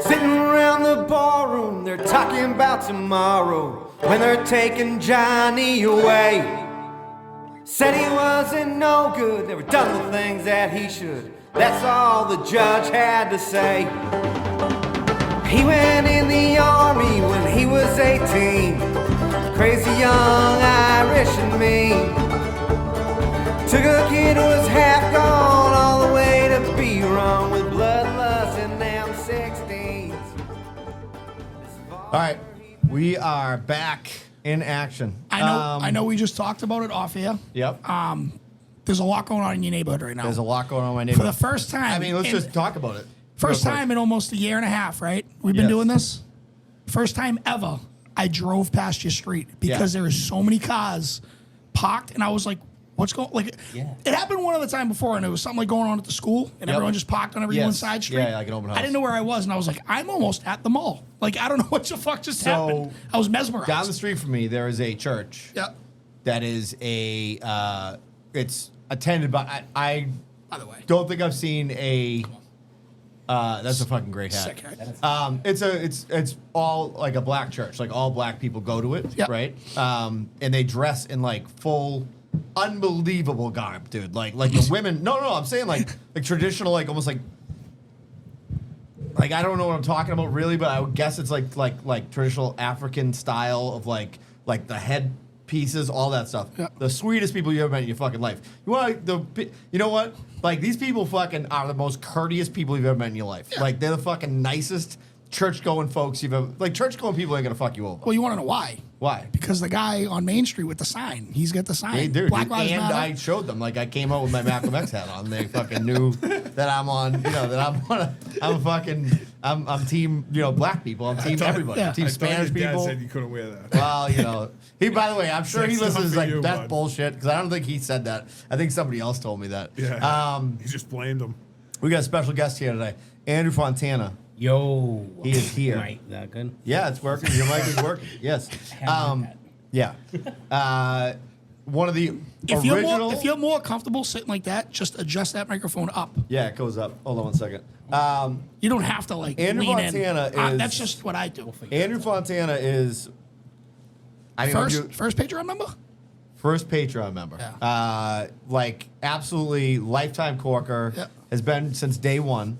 Sitting around the ballroom, they're talking about tomorrow when they're taking Johnny away. Said he wasn't no good, never done the things that he should. That's all the judge had to say. He went in the army when he was 18. Crazy young Irish and mean. Took a kid who was half gone all the way to be wrong with bloodlust and them 16s. All right, we are back in action. I know we just talked about it off air. Yep. There's a lot going on in your neighborhood right now. There's a lot going on in my For neighborhood. the first time. I mean, let's just talk about it. First real quick. time in almost a year and a half, right? We've been Yes. doing this. First time ever I drove past your street because there is so many cars parked, and I was like, what's going like it happened one other time before, and it was something like going on at the school, and everyone just parked on every one side street. Yeah, like an open house. I didn't know where I was, and I was like, I'm almost at the mall. Like, I don't know what the fuck just happened. I was mesmerized. Down the street from me, there is a church. Yep. That is it's attended by I By the way. don't think I've seen a. That's a fucking great hat. Sick hat. It's all like a black church. Like all black people go to it, Yep. right? And they dress in like full, unbelievable garb, dude. Like the women. No, I'm saying like traditional, like almost like I don't know what I'm talking about really, but I would guess it's like traditional African style of like the head pieces, all that stuff. Yeah. The sweetest people you ever met in your fucking life. You know what? Like these people fucking are the most courteous people you've ever met in your life. Yeah. Like they're the fucking nicest church-going folks you've ever. Like church-going people ain't gonna fuck you over. Well, you want to know why? Why? Because the guy on Main Street with the sign, he's got the sign. Hey, dude, Black Lives and Matter. I showed them. Like I came out with my Malcolm X hat on. They fucking knew that I'm on. You know that I'm team. Black people. I'm team everybody. yeah. Team I thought Spanish your dad people. said you couldn't wear that. Well, he. By the way, I'm sure he Sex listens. not for Like you, that's bud. bullshit because I don't think he said that. I think somebody else told me that. Yeah. He just blamed him. We got a special guest here today, Andrew Fontana. Yo. He is here. Mike, that good? Yeah, it's working. Your mic is working. Yes. Yeah. One of the original. If you're more comfortable sitting like that, just adjust that microphone up. Yeah, it goes up. Hold on one second. You don't have to like Andrew lean Fontana in. is- That's just what I do. Andrew Fontana is. I mean, First Patreon member? first Patreon member. Yeah. Like absolutely lifetime corker. Yeah. Has been since day one.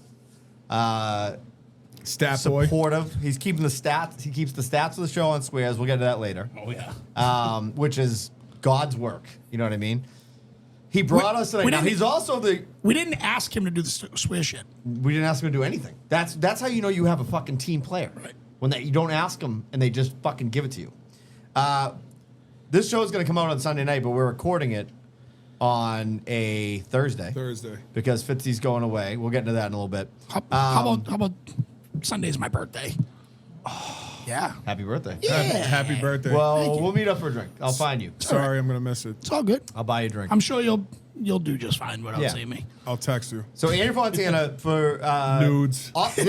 Stat boy. Supportive. He's keeping the stats. He keeps the stats of the show on squares. We'll get to that later. Oh, yeah. Which is God's work. You know what I mean? He brought us tonight. we Now didn't- he's also the. We didn't ask him to do the swear shit. We didn't ask him to do anything. That's how you know you have a fucking team player. Right. When you don't ask them and they just fucking give it to you. This show is going to come out on Sunday night, but we're recording it on a Thursday because Fitzy's going away. We'll get into that in a little bit. How about Sunday's my birthday? Yeah. Happy birthday. Yeah. Happy birthday. Thank Well, you. we'll meet up for a drink. I'll find you. Sorry, I'm going to miss it. It's all good. I'll buy you a drink. I'm sure you'll do just fine without Yeah. seeing me. I'll text you. So Andrew Fontana for Nudes. Dude,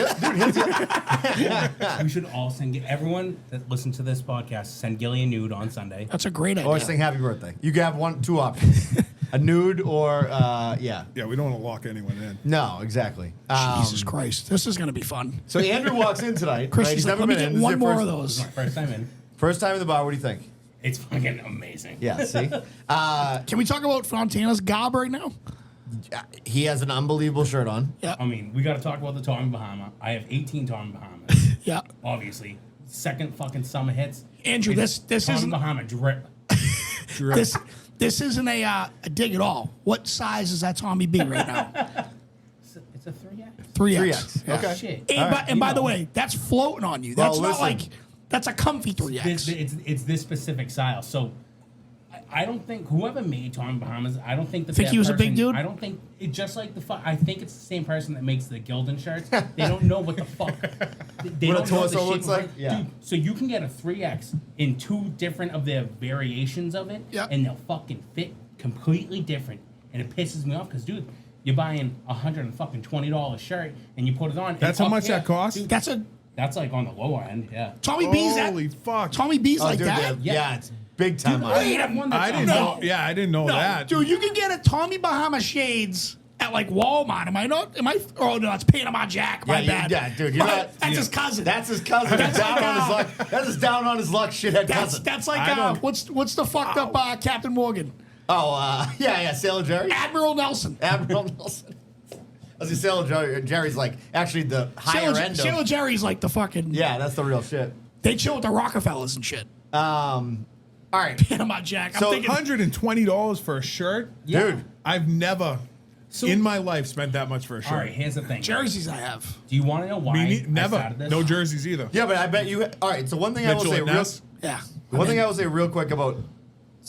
We should all send everyone that listens to this podcast send Gilly a nude on Sunday. That's a great idea. or sing happy birthday. You can have two options: a nude or yeah. Yeah, we don't want to lock anyone in. No, exactly. Jesus Christ. This is going to be fun. So Andrew walks in tonight. Chris, right? he's He's like, never let me been get in. This is one your more first, of those. My first time in. First time in the bar. What do you think? It's fucking amazing. Yeah. See, Can we talk about Fontana's gob right now? he has an unbelievable shirt on. Yeah. I mean, we got to talk about the Tommy Bahama. I have 18 Tommy Bahamas. Yeah. Obviously. Second fucking summer hits. Andrew, It's this Tommy isn't Bahama drip. this isn't a dig at all. What size is that Tommy B right now? It's a 3X. 3X. 3X. Yeah. Okay. Shit. And by You the know. way, that's floating on you. Well, That's not listen. like that's a comfy 3X. It's this specific style. So I don't think whoever made Tommy Bahamas, I don't think Think he was a big dude? I don't think it just like I think it's the same person that makes the Gildan shirts. They don't know what the fuck. They What a don't know torso the shape looks of like? it. Yeah. Dude, so you can get a 3X in two different of their variations of it, Yeah. and they'll fucking fit completely different. And it pisses me off because, dude, you're buying $120 shirt and you put it on. That's and how up much here, that costs? dude, That's like on the lower end, yeah. Tommy B's that. Holy fuck. Tommy B's like dude, that. yeah, it's big time. Dude, I have one that's I didn't No. know. Yeah, I didn't know that. Dude, you can get a Tommy Bahama shades at like Walmart. Am I not? Am I? Oh no, it's Panama Jack. My bad. Yeah, dude. You're not, That's his cousin. That's his cousin. That's down on his luck. That's his down on his luck shithead cousin. That's like what's the fucked up Captain Morgan? Oh, yeah, Sailor Jerry. Admiral Nelson. Admiral Nelson. I was Sailor Jerry's like actually the higher end of. Sailor Jerry's like the fucking. Yeah, that's the real shit. They chill with the Rockefellers and shit. All right. Panama Jack. So I'm thinking $120 for a shirt? Yeah. Dude. I've never in my life spent that much for a shirt. All right, here's the thing. jerseys I have. Do you want to know why? I Never. started this? No jerseys either. Yeah, but I bet you. All right. So one thing I will Mitchell say and real. Ness? Yeah. One thing I will say real quick about.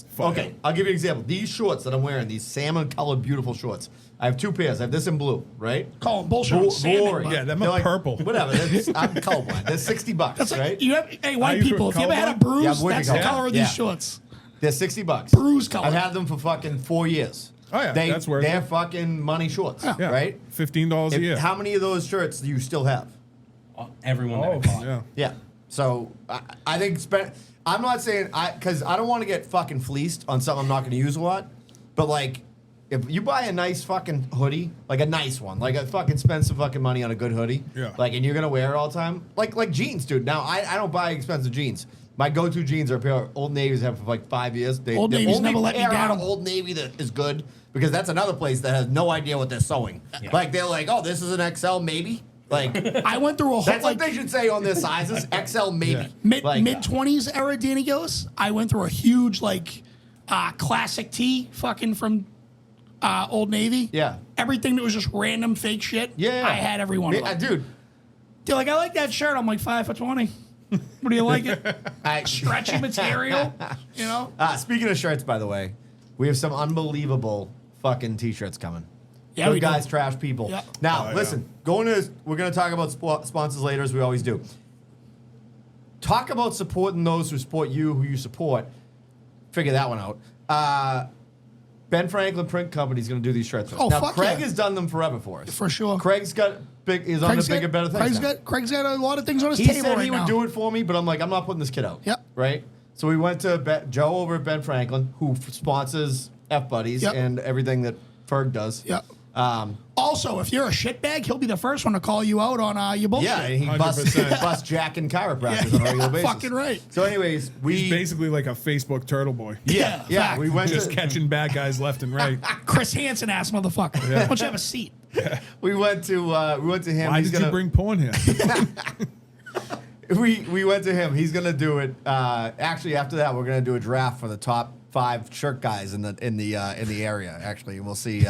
Fuck Okay, it. I'll give you an example. These shorts that I'm wearing, these salmon-colored, beautiful shorts. I have two pairs. I have this in blue, right? Call them bullshit. on salmon, Boring. but- Yeah, them They're are purple. Whatever. I'm colorblind. They're $60, That's like right? you have. Hey, white Are you people, if you ever had a colorblind? bruise, Yeah, I'm wicked that's the colorblind. color of Yeah. these shorts. They're $60. Bruise color. I've had them for fucking 4 years. Oh, yeah, that's worth They're it. fucking money shorts, Yeah. right? $15 a year. How many of those shirts do you still have? Everyone that I Oh, bought. yeah. Yeah. So I think I'm not saying because I don't want to get fucking fleeced on something I'm not going to use a lot, but like if you buy a nice fucking hoodie, like a nice one, like a fucking spend some fucking money on a good hoodie, Yeah. like and you're gonna wear it all the time, like jeans, dude. Now I don't buy expensive jeans. My go-to jeans are a pair of Old Navy's I've had for like 5 years. Old the Navy's only never let me pair out down. of Old Navy that is good because that's another place that has no idea what they're sewing. Yeah. Like they're like, oh, this is an XL maybe. Like I went through a whole that's like what they should say on their sizes. XL maybe. Yeah. mid Like, mid 20s era Danny Gillis. I went through a huge like classic tee fucking from Old Navy. Yeah. Everything that was just random fake shit. Yeah. I had every one of them. Dude, They're like, I like that shirt. I'm like 5 for 20. What do you like it? Stretchy material, you know? speaking of shirts, by the way, we have some unbelievable fucking t-shirts coming. Yeah, Good we do. guys, trash people. Yeah. Now, Oh, yeah. listen, we're going to talk about sponsors later, as we always do. Talk about supporting those who support you, who you support. Figure that one out. Ben Franklin Print Company is going to do these shirts. Oh, now, fuck Craig yeah. has done them forever for us. For sure. Craig's got is on the bigger, better things. now. Craig's got a lot of things on his He table said right he now. would do it for me, but I'm like, I'm not putting this kid out. Yep. Right? So we went to Joe over at Ben Franklin, who sponsors F Buddies Yep. and everything that Ferg does. Yep. Also, if you're a shitbag, he'll be the first one to call you out on your bullshit. Yeah, and he busts 100%. Jack and chiropractors on a regular basis. Fucking right. So, anyways, He's basically like a Facebook turtle boy. yeah, fact. we went Just to catching bad guys left and right. Chris Hansen ass motherfucker. Why don't you have a seat? we went to him. Why He's did you bring porn here? We went to him. He's gonna do it. Actually, after that, we're gonna do a draft for the top 5 shirt guys in the area. Actually, and we'll see.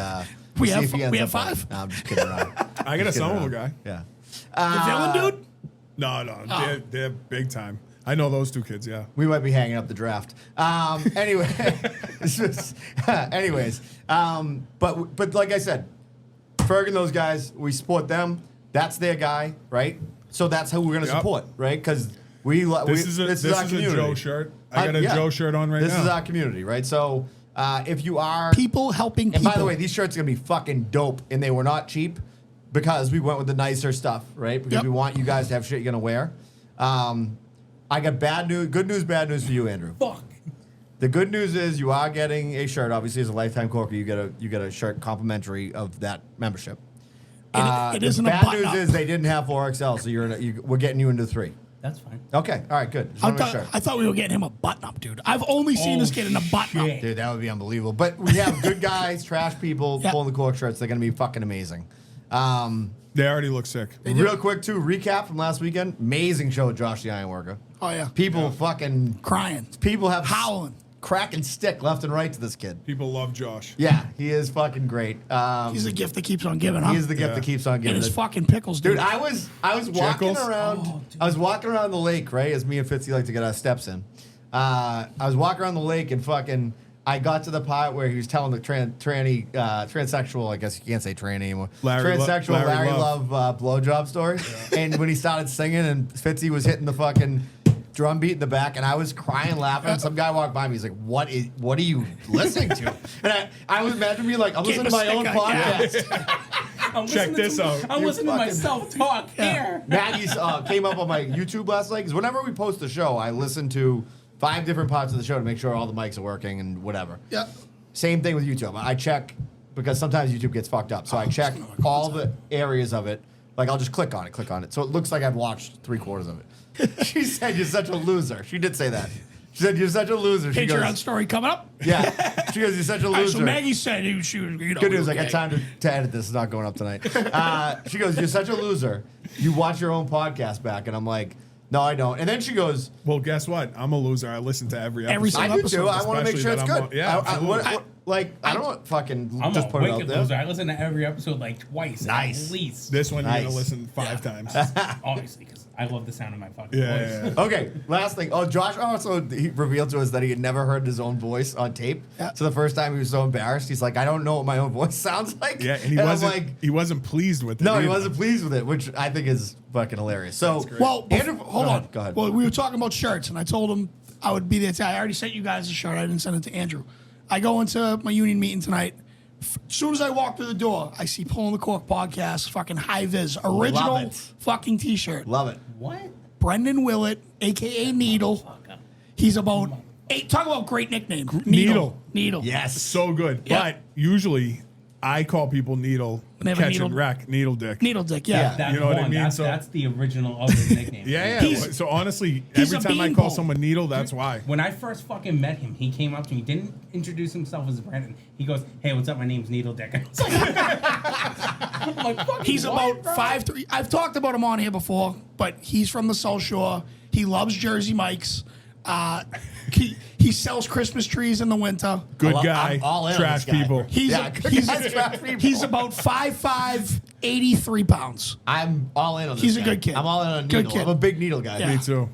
We see have if he ends we have up on- 5? No, I'm just kidding around. I got a Somerville guy. Yeah. The villain dude? No, they're big time. I know those two kids, yeah. We might be hanging up the draft. Anyway, but like I said, Ferg and those guys, we support them. That's their guy, right? So that's who we're gonna Yep. support, right? Because This is our a community. Joe shirt. I got a Joe shirt on right now. This is our community, right? So if you are People helping and people. by the way, these shirts are gonna be fucking dope, and they were not cheap because we went with the nicer stuff, right? Because Yep. we want you guys to have shit you're gonna wear. I got good news, bad news for you, Andrew. Fuck. The good news is you are getting a shirt. Obviously, as a lifetime corker, you get a shirt complimentary of that membership. It isn't the a bad button news up. is they didn't have 4XL, so we're getting you into 3. That's fine. Okay, all right, good. Just I wanna make thought, sure. I thought we were getting him a button up, dude. I've only seen this kid in a button up. shit. Dude, that would be unbelievable. But we have good guys, trash people Yeah. pulling the cork shirts. They're going to be fucking amazing. They already look sick. Real quick, too, recap from last weekend. Amazing show with Josh the Ironworker. Oh, yeah. People fucking... Crying. People have... Howling. Cracking stick left and right to this kid. People love Josh. Yeah, he is fucking great. He's the gift that keeps on giving, huh? He is the gift Yeah. that keeps on And giving. his fucking pickles, dude. Dude, I was walking Jekyll's? around. I was walking around the lake, right? As me and Fitzy like to get our steps in. I was walking around the lake and fucking. I got to the part where he was telling the transsexual. I guess you can't say tranny anymore. Transsexual Larry Love blowjob story. And when he started singing and Fitzy was hitting the fucking drum beat in the back, and I was crying, laughing. Some guy walked by me. He's like, "What are you listening to?" And I was imagining me like, I'm Getting listening to my a own stick on- podcast. I'm Check listening this to- out. I'm You're listening to fucking- myself talk here. Maggie came up on my YouTube last night because whenever we post the show, I listen to 5 different parts of the show to make sure all the mics are working and whatever. Yeah. Same thing with YouTube. I check because sometimes YouTube gets fucked up. So I check all the areas of it. Like, I'll just click on it. So it looks like I've watched 3/4 of it. She said, "You're such a loser." She did say that. She said, "You're such a loser." She Patreon goes, story coming up. yeah. She goes, "You're such a All right, loser." so Maggie said she was, Good news, I got time to edit this. It's not going up tonight. She goes, "You're such a loser. You watch your own podcast back." And I'm like, "No, I don't." And then she goes, Well, guess what? I'm a loser. I listen to every episode. Every single "I do too. I want to make Especially sure it's that I'm good." Yeah, I don't want fucking I'm just a put it out wicked there. loser. I listen to every episode like twice. Nice. At least. This one you're Nice. gonna listen 5 times. Obviously, because I love the sound of my fucking Yeah, voice. yeah. Okay, last thing. Oh, Josh also he revealed to us that he had never heard his own voice on tape. Yeah. So the first time he was so embarrassed, he's like, "I don't know what my own voice sounds like." Yeah, and he wasn't pleased with it. No, he either. wasn't pleased with it, which I think is fucking hilarious. So, Well, Andrew, hold on. Go ahead. Well, we were talking about shirts, and I told him I would be there today. I already sent you guys a shirt. I didn't send it to Andrew. I go into my union meeting tonight. As soon as I walk through the door, I see Pulling the Cork podcast, fucking high vis, original Love it. fucking t-shirt. Love it. What? Brendan Willett, aka Needle. Fuck up. He's about talk about great nickname. Needle. Needle. Yes. So good. Yeah. But usually I call people needle, They have a catch needle- and wreck, needle dick. Needle dick. Yeah. Yeah. That, You know what I hold on, mean? That's, So- that's the original of his nickname. Yeah. He's- So honestly, he's every a time I call beanpole. someone needle, that's why. When I first fucking met him, he came up to me, didn't introduce himself as Brandon. He goes, "Hey, what's up? My name's Needle Dick." I was like, I'm like, fucking He's what, about bro? 5'3". I've talked about him on here before, but he's from the South Shore. He loves Jersey Mike's. He sells Christmas trees in the winter. Good I'm guy, all in on trash this guy. people. He's Yeah, he's trash people. he's about 5'5", 83 pounds. I'm all in on this. He's a guy. good kid. I'm all in on Good Needle. kid. I'm a big Needle guy. Yeah. Me too.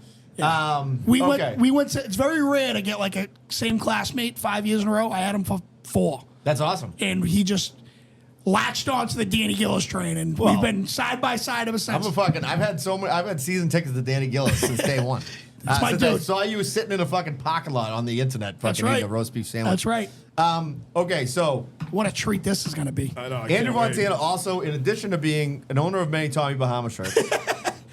We Okay. went to, it's very rare to get like a same classmate 5 years in a row. I had him for 4. That's awesome. And he just latched onto the Danny Gillis train, and Well, we've been side by side ever since. I've had season tickets to Danny Gillis since day one. my since I dude. saw you sitting in a fucking parking lot on the internet That's fucking eating right. a roast beef sandwich. That's right. Okay, so What a treat this is going to be. I know. I Andrew can't wait. Fontana also, in addition to being an owner of many Tommy Bahama shirts,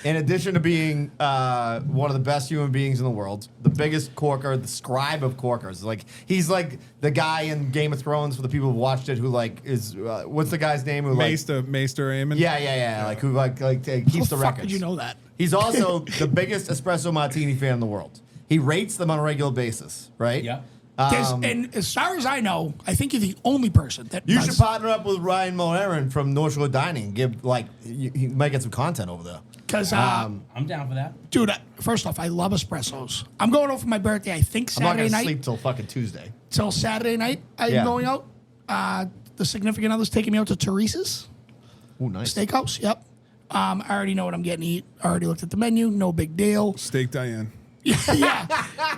in addition to being one of the best human beings in the world, the biggest corker, the scribe of corkers. Like he's like the guy in Game of Thrones for the people who've watched it. Who like is what's the guy's name? Who like Maester Aemon. yeah. Like who like How keeps the the fuck records. did you know that? He's also the biggest espresso martini fan in the world. He rates them on a regular basis, right? Yeah. And as far as I know, I think you're the only person that You does. should partner up with Ryan Mulheron from North Shore Dining. And give he might get some content over there. Because, I'm down for that. dude, first off, I love espressos. I'm going out for my birthday, I think I'm not Saturday gonna night. sleep till fucking Tuesday. Till Saturday night, I'm Yeah. going out. The significant other's taking me out to Teresa's Ooh, nice. Steakhouse. Yep. I already know what I'm getting to eat. I already looked at the menu. No big deal. Steak Diane. Yeah.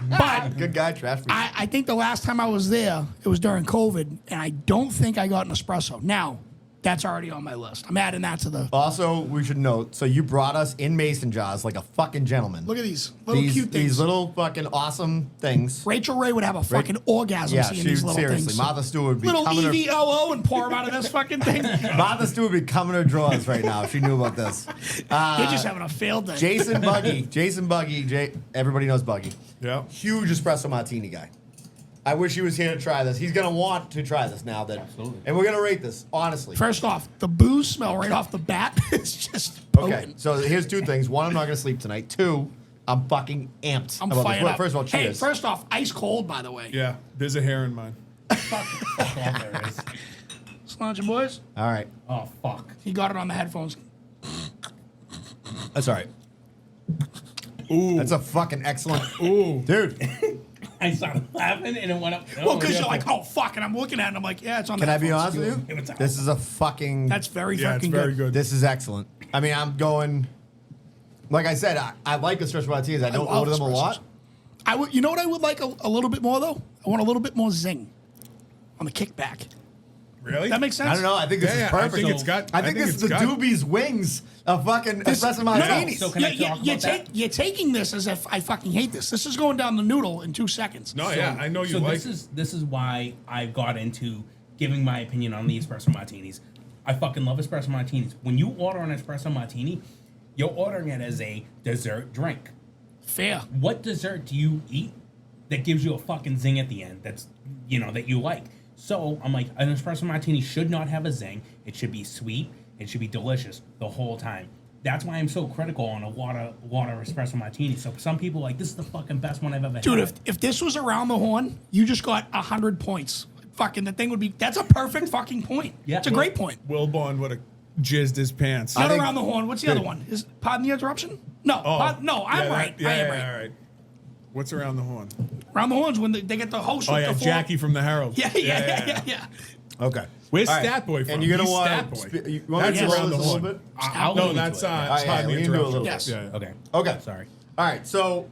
But Good guy, trash. I think the last time I was there, it was during COVID, and I don't think I got an espresso. Now, that's already on my list. I'm adding that to the. Also, we should note. So you brought us in mason jars like a fucking gentleman. Look at these little these, cute things. These little fucking awesome things. Rachel Ray would have a fucking orgasm Yeah, seeing she these little seriously. things. Martha Stewart would be Little coming. EVOO and pour them out of this fucking thing. You're Martha Stewart would be coming her drawers right now if she knew about this. just having a failed day. Jason Buggy. Everybody knows Buggy. Yeah. Huge espresso martini guy. I wish he was here to try this. He's gonna want to try this now. Absolutely. And we're gonna rate this honestly. First off, the booze smell right off the bat is just Okay, potent. so here's 2 things. One, I'm not gonna sleep tonight. 2, I'm fucking amped. I'm about fired this. Well, up. First of all, hey, cheers. first off, ice cold, by the way. Yeah. There's a hair in mine. Fuck all there is. Sláinte, boys. All right, Oh, fuck. He got it on the headphones. that's all right. Ooh. That's a fucking excellent. Ooh. Dude, I started laughing and it went up. Well, because you're like, oh, fuck, and I'm looking at it, and I'm like, yeah, it's on the can I be headphones. honest with Give it you? to This us. is a fucking. That's very Yeah, it's fucking very good. This is excellent. I mean, I'm going. Like I said, I like espresso martinis. I don't love order them a espressos. lot. I would, you know what I would like a little bit more, though? I want a little bit more zing on the kickback. Really? That makes sense? I don't know. I think this Yeah, is yeah, perfect. I think it's got. I think this is the got- Doobie's wings of fucking espresso martinis. So can I talk about that? You're taking this as if I fucking hate this. This is going down the noodle in 2 seconds. No, yeah, I know you So like. this is why I got into giving my opinion on the espresso martinis. I fucking love espresso martinis. When you order an espresso martini, you're ordering it as a dessert drink. Fair. What dessert do you eat that gives you a fucking zing at the end? That's that you like. So I'm like, an espresso martini should not have a zing. It should be sweet. It should be delicious the whole time. That's why I'm so critical on a water espresso martini. So some people are like, this is the fucking best one I've ever had. Dude, if this was around the horn, you just got 100 points. Fucking the thing would be. That's a perfect fucking point. Yeah. It's a great point. Wilborn would have jizzed his pants. Not around the horn. What's the other one? Pardon the interruption? No, I'm right. Yeah, I am yeah, right. all right. What's around the horn? Around the horns when they get the host. Oh with yeah, the Jackie from the Herald. Yeah. Okay. Where's All right. Stat Boy from? And you're gonna He's want Stat Boy. you want me That's to roll around the this a little horn. bit? I'll No, get that's into it. yeah, we can do a little Yes. Yeah. Okay. Okay. Sorry. All right. So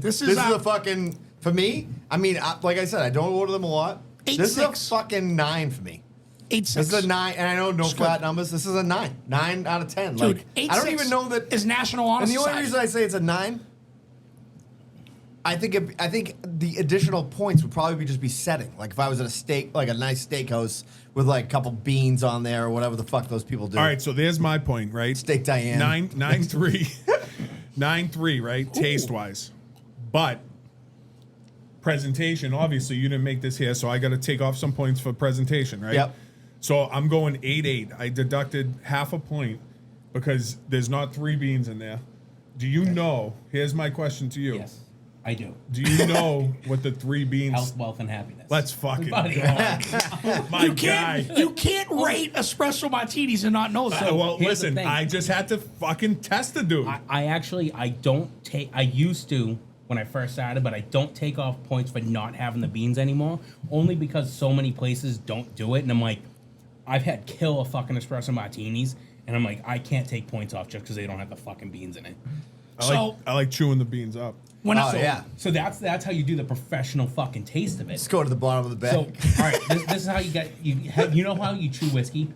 This this is is a fucking for me. I mean, like I said, I don't order them a lot. This is a 8-6. fucking 9 for me. 8-6. This is a 9, and I know no flat numbers. This is a 9. 9 out of 10. Dude, Like 8-6 I don't even know that. is National Honor And the only Society. reason I say it's a 9, I think the additional points would probably just be setting. Like if I was at a steak, like a nice steakhouse with like a couple beans on there or whatever the fuck those people do. All right, so there's my point, right? Steak Diane. 9-3. 9-3, right? Taste wise. But presentation, obviously you didn't make this here, so I got to take off some points for presentation, right? Yep. So I'm going 8-8. I deducted half a point because there's not 3 beans in there. Do you know? Here's my question to you. Yes, I do. Do you know what the 3 beans? Health, wealth, and happiness. Let's fucking Buddy, go. My You guy. can't rate espresso martinis and not know that. Well, here's the listen, thing. I just had to fucking test the dude. I don't take. I used to when I first started, but I don't take off points for not having the beans anymore. Only because so many places don't do it, and I'm like, I've had kill a fucking espresso martinis, and I'm like, I can't take points off just because they don't have the fucking beans in it. So I like chewing the beans up. when Oh yeah. So that's how you do the professional fucking taste of it. Let's go to the bottom of the So, bag. all right, this is how you get you know how you chew whiskey.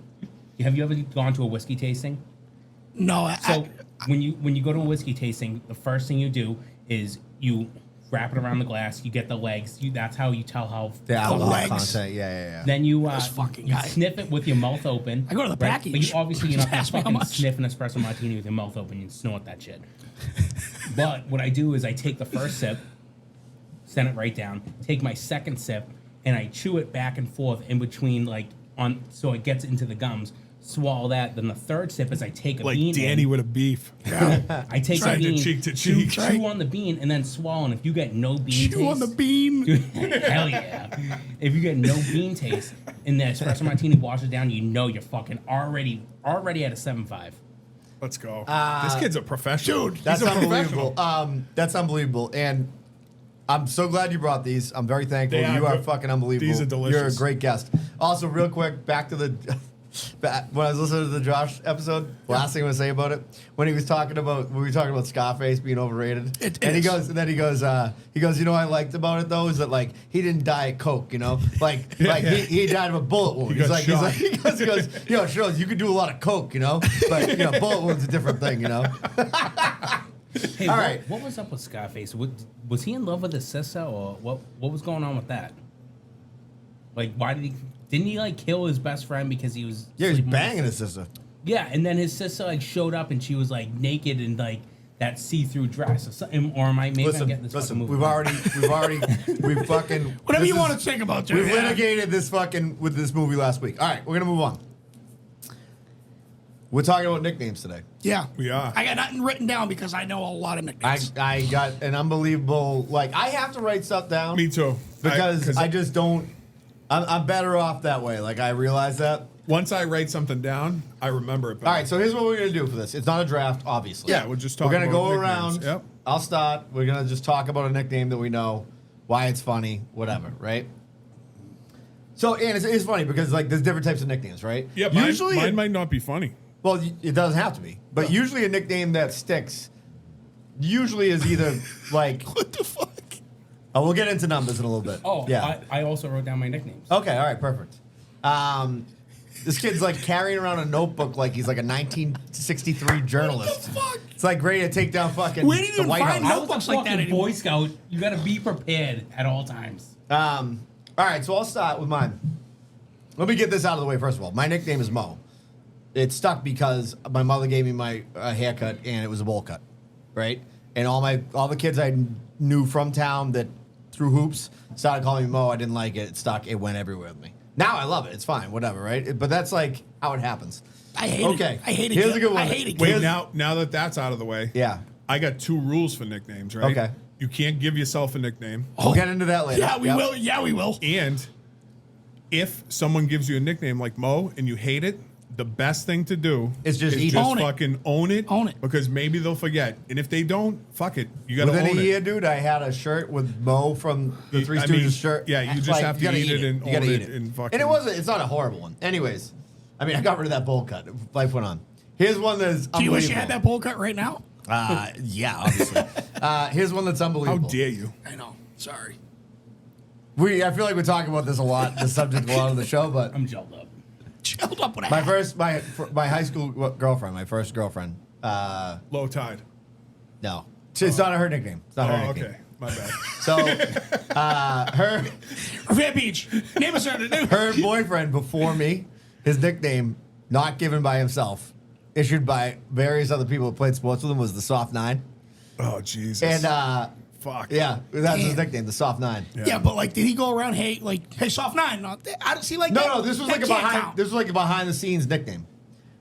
Have you ever gone to a whiskey tasting? no, So when you go to a whiskey tasting, the first thing you do is you wrap it around the glass. You get the legs. That's how you tell how. The alcohol legs. content. Yeah. Then you fucking you guy. sniff it with your mouth open. I go to the But package. you, obviously, you're not gonna Ask me how fucking much. sniff an espresso martini with your mouth open. You snort that shit. But what I do is I take the first sip, send it right down. Take my second sip, and I chew it back and forth in between, so it gets into the gums. Swallow that. Then the third sip is I take a Like bean. Danny in. with a beef. I take Trying a to bean, cheek to cheek. chew on the bean, and then swallow. And if you get no bean chew on the taste, bean. hell yeah! If you get no bean taste, and the espresso martini washes down, you know you're fucking already at a 7.5. Let's go. This kid's a professional. Dude, That's He's a unbelievable. professional. That's unbelievable. And I'm so glad you brought these. I'm very thankful. They are You are good. fucking unbelievable. These are delicious. You're a great guest. Also, real quick, back to the when I was listening to the Josh episode, last thing I want to say about it, when we were talking about Scarface being overrated, It and is. he goes, you know what I liked about it though is that like he didn't die of coke, you know, he died of a bullet wound. He got shot. He goes, you know, sure, you could do a lot of coke, you know, but you know, bullet wound's a different thing, you know. Hey, All what, right. what was up with Scarface? Was he in love with his sister, or what was going on with that? Like, why didn't he like kill his best friend because he was Yeah, he was sleeping with banging his sister. Yeah, and then his sister like showed up and she was like naked in like that see-through dress, or something. Or am I maybe I'm getting this fucking movie We've wrong. we've fucking Whatever this you is- want to think about, Jay. We've litigated this fucking with this movie last week. All right, we're gonna move on. We're talking about nicknames today. Yeah. We are. I got nothing written down because I know a lot of nicknames. I got an unbelievable I have to write stuff down. Me too. Because I just don't. I'm better off that way. Like I realize that. Once I write something down, I remember it better. All right, so here's what we're gonna do for this. It's not a draft, obviously. Yeah, we'll just talk We're gonna about go nicknames. around. Yep. I'll start. We're gonna just talk about a nickname that we know, why it's funny, whatever, right? So, and it's funny because like there's different types of nicknames, right? Yeah, mine might not be funny. Well, it doesn't have to be, but usually a nickname that sticks usually is either like What the fuck? oh, we'll get into numbers in a little bit. Oh, yeah. I also wrote down my nicknames. Okay, all right, perfect. This kid's like carrying around a notebook like he's like a 1963 journalist. What the fuck? It's like ready to take down fucking Where do you the White find House. I was a notebooks like that fucking anymore. Boy Scout. You got to be prepared at all times. All right, so I'll start with mine. Let me get this out of the way first of all. My nickname is Mo. It stuck because my mother gave me my haircut and it was a bowl cut, right? And all the kids I knew from town that threw hoops started calling me Mo. I didn't like it. It stuck. It went everywhere with me. Now I love it. It's fine, whatever, right? But that's like how it happens. I hate it. Okay. I hate it. Here's a good one. I hate it. Wait, now that that's out of the way, Yeah. I got 2 rules for nicknames, right? Okay. You can't give yourself a nickname. We'll get into that later. Yeah, we Yep. will. Yeah, we will. And if someone gives you a nickname like Mo and you hate it, the best thing to do It's just eat it. Own it. fucking own it. Own it. Because maybe they'll forget. And if they don't, fuck it. You got to Within own a it. year, dude, I had a shirt with Mo from the Three I Stooges mean, shirt. yeah, you just have to gotta eat it and You gotta own eat it it. and fucking- it's not a horrible one. Anyways, I mean, I got rid of that bowl cut. Life went on. Here's one that's Do you wish you had unbelievable. that bowl cut right now? Yeah, obviously. Here's one that's How unbelievable. dare you? I know. Sorry. I feel like we're talking about this a lot, the subject a lot of the show, but I'm gelled up. Chilled up with a my hat. high school girlfriend, my first girlfriend, Low tide. no. It's not her nickname. It's not her Oh, nickname. okay. My bad. So, her Revere Beach. Name us her boyfriend before me, his nickname, not given by himself, issued by various other people who played sports with him, was the Soft Nine. Oh, Jesus. And, Fuck. yeah, that's his Damn. nickname, the Soft Nine. Yeah, but like, did he go around? Hey, soft nine. No, I don't see like. that, No, this was that like can't count. a behind the scenes nickname.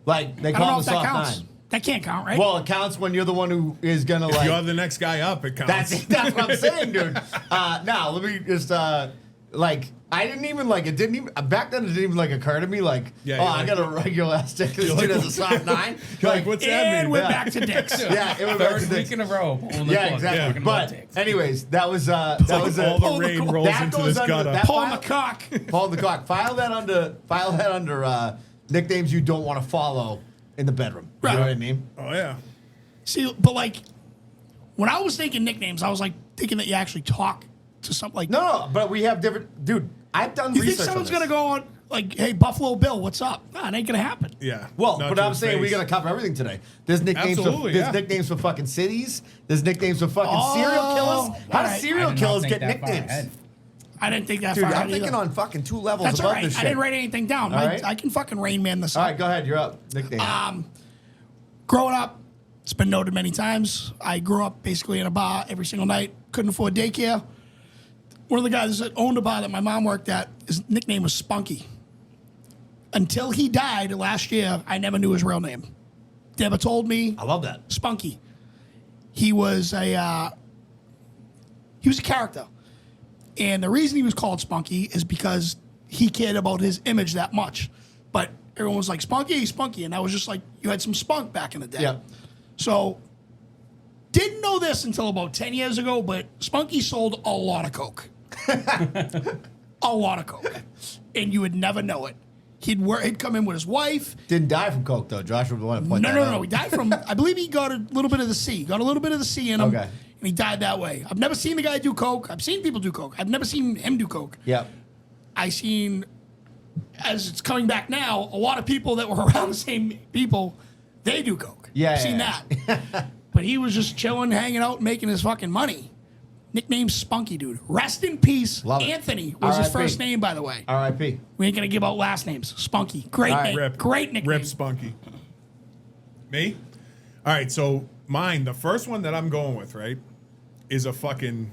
Like, they I don't call know him if the that Soft counts. Nine. That can't count, right? Well, it counts when you're the one who is gonna If like. you're the next guy up, it counts. That's what I'm saying, dude. Now let me just like I didn't even like it. Didn't even back then. It didn't even like occur to me like, Yeah, oh, you're I like- got a regular ass stick. This You're dude like, has a Soft Nine. You're like, what's that and mean? we're Yeah. back to dicks. Yeah, it was back to Third dicks. week in a row. pulling the Yeah, plug. exactly. Talking But about dicks. anyways, that was All the rain rolls that into goes this under gutter. that Paul file- McCock. Paul the Cock. File that under nicknames you don't want to follow in the bedroom. You Right. know what I mean? Oh, yeah. See, but like, when I was thinking nicknames, I was like thinking that you actually talk to something like. No, but we have different. Dude, I've done You think research. someone's on this. gonna go on like, "Hey, Buffalo Bill, what's up?" Nah, it ain't gonna happen. Yeah. Well, Not but to I'm his saying we're face. gonna cover everything today. There's nicknames Absolutely, for there's yeah. nicknames for fucking cities. There's nicknames for fucking Oh, serial killers. How alright. do serial I did not killers think get that far nicknames? ahead. I didn't think that Dude, far. I'm ahead thinking either. on fucking 2 levels That's all above right. this I shit. didn't write anything down. All I, right. I can fucking Rain Man this All up. right, go ahead. You're up. Nickname. Growing up, it's been noted many times. I grew up basically in a bar every single night. Couldn't afford daycare. One of the guys that owned a bar that my mom worked at, his nickname was Spunky. Until he died last year, I never knew his real name. Never told me. I love that. Spunky. He was a character, and the reason he was called Spunky is because he cared about his image that much. But everyone was like, Spunky, Spunky, and I was just like, you had some spunk back in the day. Yeah. So didn't know this until about 10 years ago, but Spunky sold a lot of coke. A lot of coke, and you would never know it. He'd come in with his wife. Didn't die from coke though. Josh would want to point that No. out. He died from, I believe he got a little bit of the C. Got a little bit of the C in him. Okay. And he died that way. I've never seen the guy do coke. I've seen people do coke. I've never seen him do coke. Yep. I seen, as it's coming back now, a lot of people that were around the same people, they do coke. Yeah, I've seen yeah, that. But he was just chilling, hanging out, making his fucking money. Nickname Spunky, dude. Rest in peace. Love it. Anthony was his R.I.P. first name, by the way. R.I.P. We ain't gonna give out last names. Spunky. Great All right, name. Rip. Great nickname. Rip Spunky. Me? All right, so mine, the first one that I'm going with, right, is a fucking,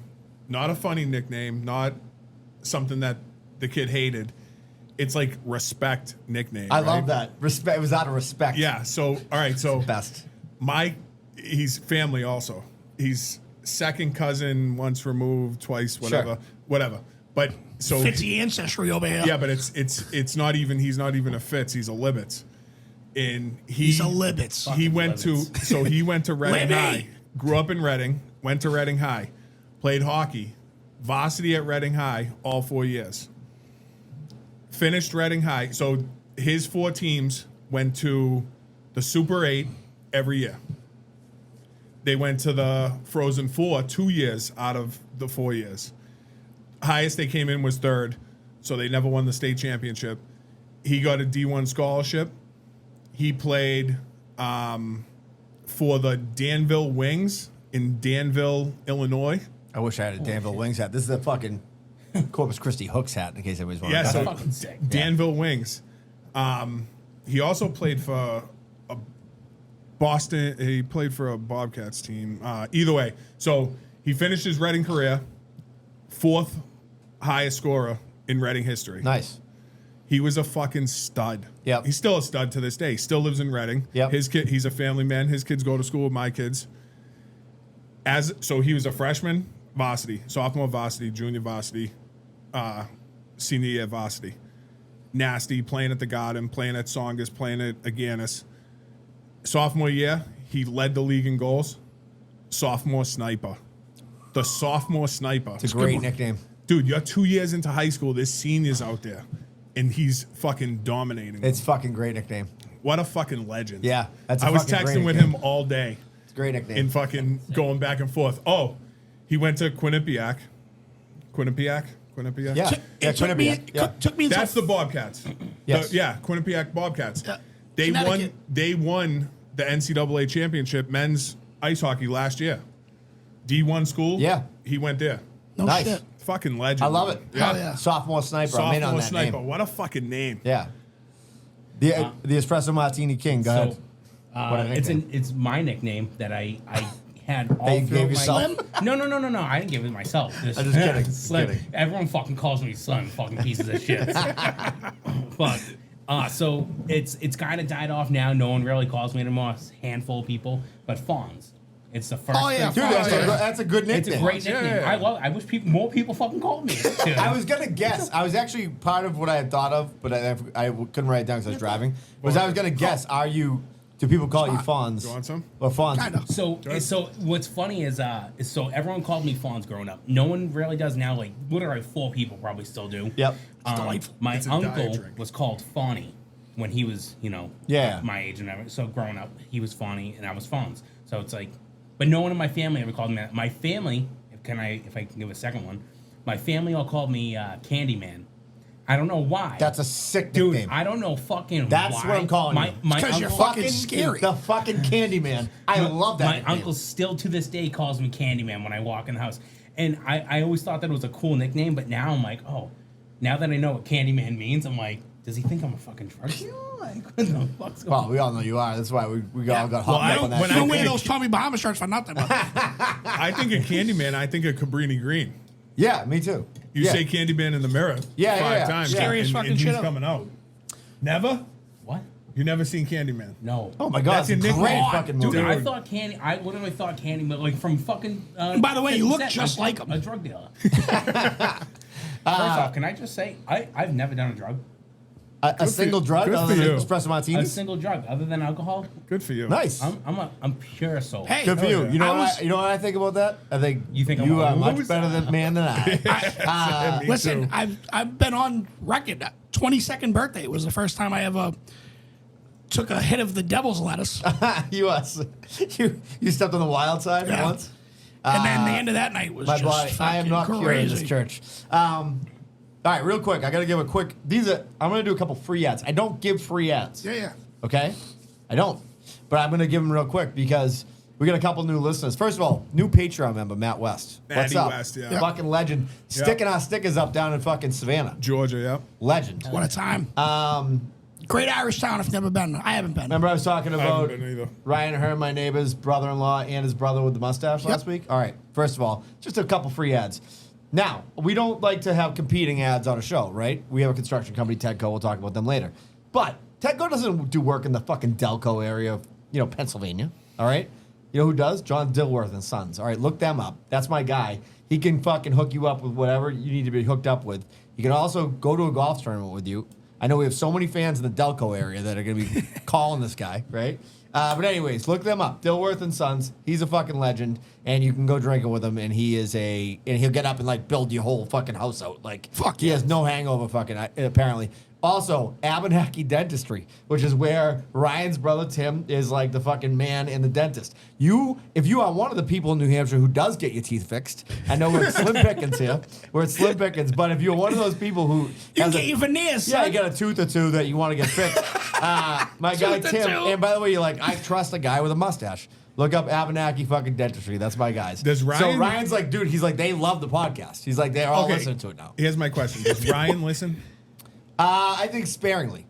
not a funny nickname, not something that the kid hated. It's like respect nickname. I right? love that. Respect. It was out of respect. Yeah, so, all right, so Best. he's family also. He's second cousin, once removed, twice, whatever, Sure. whatever. But so Fitzy ancestry over here. yeah, but it's not even, he's not even a Fitz, he's a Libbets. And He's a Libbets. he went to Reading Libby. High, grew up in Reading, went to Reading High, played hockey, varsity at Reading High all 4 years. Finished Reading High. So his 4 teams went to the Super 8 every year. They went to the Frozen Four 2 years out of the 4 years. Highest they came in was 3rd, so they never won the state championship. He got a D1 scholarship. He played for the Danville Wings in Danville, Illinois. I wish I had a Danville Wings hat. This is a fucking Corpus Christi Hooks hat, in case anybody's wondering. Yeah, so fucking sick. Danville Wings. He also played for a Boston. He played for a Bobcats team. Either way, so he finished his Reading career 4th highest scorer in Reading history. Nice. He was a fucking stud. Yep. He's still a stud to this day. Still lives in Reading. Yep. His kid, he's a family man. His kids go to school with my kids. So he was a freshman, varsity, sophomore varsity, junior varsity, senior year varsity. Nasty, playing at the Garden, playing at Songus, playing at Aganis. Sophomore year, he led the league in goals. Sophomore sniper. The sophomore sniper. It's a great nickname. Dude, you're 2 years into high school. There's seniors out there. And he's fucking dominating. It's fucking great nickname. What a fucking legend. Yeah, that's a I was fucking great texting with nickname. him all day. It's a great nickname. And fucking going back and forth. Oh, he went to Quinnipiac. Quinnipiac? Yeah. It took me. Yeah. Took me. That's the until Bobcats. Yes. Quinnipiac Bobcats. Yeah. They won. Connecticut. They won the NCAA championship men's ice hockey last year. D1 school. Yeah. He went there. No Nice. shit. Fucking legend. I love it. Hell yeah. Sophomore sniper. I'm in on Sophomore that sniper. name. What a fucking name. Yeah. The Espresso Martini King. Go ahead. What a nickname. It's my nickname that I had all you through gave my yourself? No. I didn't give it myself. I'm just kidding. Slim. Kidding. Everyone fucking calls me Slim. Fucking pieces of shit. But so it's kind of died off now. No one really calls me anymore. A handful of people, but Fonz. It's the first. Oh, yeah, Dude, Fonz, that's a good nickname. It's a great nickname. Yeah. I love it. I wish more people fucking called me. Too. I was gonna guess. I was actually part of what I had thought of, but I couldn't write it down because I was driving. Was I was gonna guess? Do people call you Fonz? You want some? Or Fonz? Kinda. So what's funny is so everyone called me Fonz growing up. No one really does now. Like literally 4 people probably still do. Yep. delightful. My It's a diet uncle drink. was called Fawny when he was, Yeah. my age and everything. So growing up, he was Fawny and I was Fonz. So it's like, but no one in my family ever called me that. My family, if I can give a second one, my family all called me Candyman. I don't know why. That's a sick Dude, nickname. I don't know fucking That's why. what I'm calling you. My Because you're uncle, fucking scary. The fucking Candyman. I love that. my nickname. uncle still to this day calls me Candyman when I walk in the house. And I always thought that was a cool nickname, but now I'm like, oh, now that I know what Candyman means, I'm like, does he think I'm a fucking drug dealer? Like, what the fuck's going on? Well, we all know you are. That's why we all got Well, hopped up on that. when You shit. don't wear those Tommy Bahama shirts for nothing. But I think of Candyman. I think of Cabrini Green. Yeah, me too. You yeah. say Candyman in the mirror Yeah, yeah, 5 yeah. times. Scariest and, fucking and shit he's ever. coming out. Never? What? You never seen Candyman? No. Oh my god, That's it's a your great nickname. fucking Dude, movie. I thought I literally thought Candyman, like from fucking. By the way, you look 50 just Cent, like him. A drug dealer. First off, can I just say, I've never done a drug. A single drug good other for than you. espresso A martinis. single drug other than alcohol. Good for you. Nice. I'm pure soul. Hey, Good for you. yeah. You know I was- you know what I think about that? I think You think I'm you a are much loser? better than man than I. Me listen, too. I've been on record. 22nd birthday was the first time I ever took a hit of the devil's lettuce. you stepped on the wild side Yeah. once. And then the end of that night was My just body. I am not fucking pure in crazy. this church. All right, real quick. I got to give a quick. I'm going to do a couple free ads. I don't give free ads. Yeah. Okay? I don't. But I'm going to give them real quick because we got a couple new listeners. First of all, new Patreon member, Matt West. What's Matty up? West, yeah. Fucking legend. Sticking our stickers up down in fucking Savannah. Georgia, yep. Legend. What a time. Great Irish town if you've never been. I haven't been. Remember I was talking haven't about been either. Ryan Hearn, my neighbor's brother-in-law, and his brother with the mustache last week? All right. First of all, just a couple free ads. Now, we don't like to have competing ads on a show, right? We have a construction company, Tedco. We'll talk about them later. But Tedco doesn't do work in the fucking Delco area of, Pennsylvania. All right? You know who does? John Dilworth and Sons. All right, look them up. That's my guy. He can fucking hook you up with whatever you need to be hooked up with. He can also go to a golf tournament with you. I know we have so many fans in the Delco area that are going to be calling this guy, right? But anyways, look them up. Dilworth and Sons. He's a fucking legend, and you can go drinking with him, and he'll get up and build your whole fucking house out. Fuck he has no hangover fucking apparently. Also, Abenaki Dentistry, which is where Ryan's brother Tim is the fucking man and the dentist. If you are one of the people in New Hampshire who does get your teeth fixed, I know we're at Slim Pickens here. We're at Slim Pickens, but if you're one of those people who You has can get your veneers, yeah, son. you got a tooth or two that you want to get fixed. My guy Tooth or Tim, two. and by the way, you're I trust a guy with a mustache. Look up Abenaki fucking Dentistry. That's my guys. Does So Ryan- Ryan's dude, he's they love the podcast. He's they're all listening to it now. Here's my question. Does Ryan listen? I think sparingly.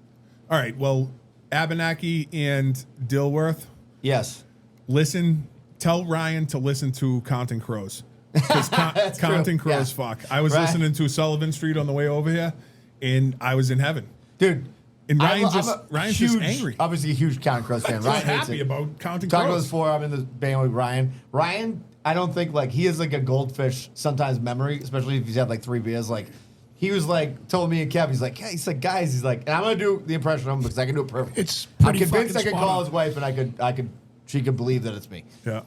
All right. Well, Abenaki and Dilworth, Yes. listen. Tell Ryan to listen to Counting Crows. Because That's true. Counting Crows, Yeah. fuck. I was Right. listening to Sullivan Street on the way over here, and I was in heaven. Dude. And Ryan's Ryan's just angry. Obviously a huge Counting Crows fan. Just Ryan hates happy it. about Counting Counting Crows. Crows 4, I'm in the band with Ryan. Ryan, I don't think, like, he has, like, a goldfish sometimes memory, especially if he's had, like, 3 beers. Like, he was, like, told me and Kev, he's like, yeah, he's like, guys, he's like, and I'm going to do the impression of him because I can do it perfect. It's I'm pretty convinced I fucking could spot call on. his wife and she could believe that it's me. Yeah.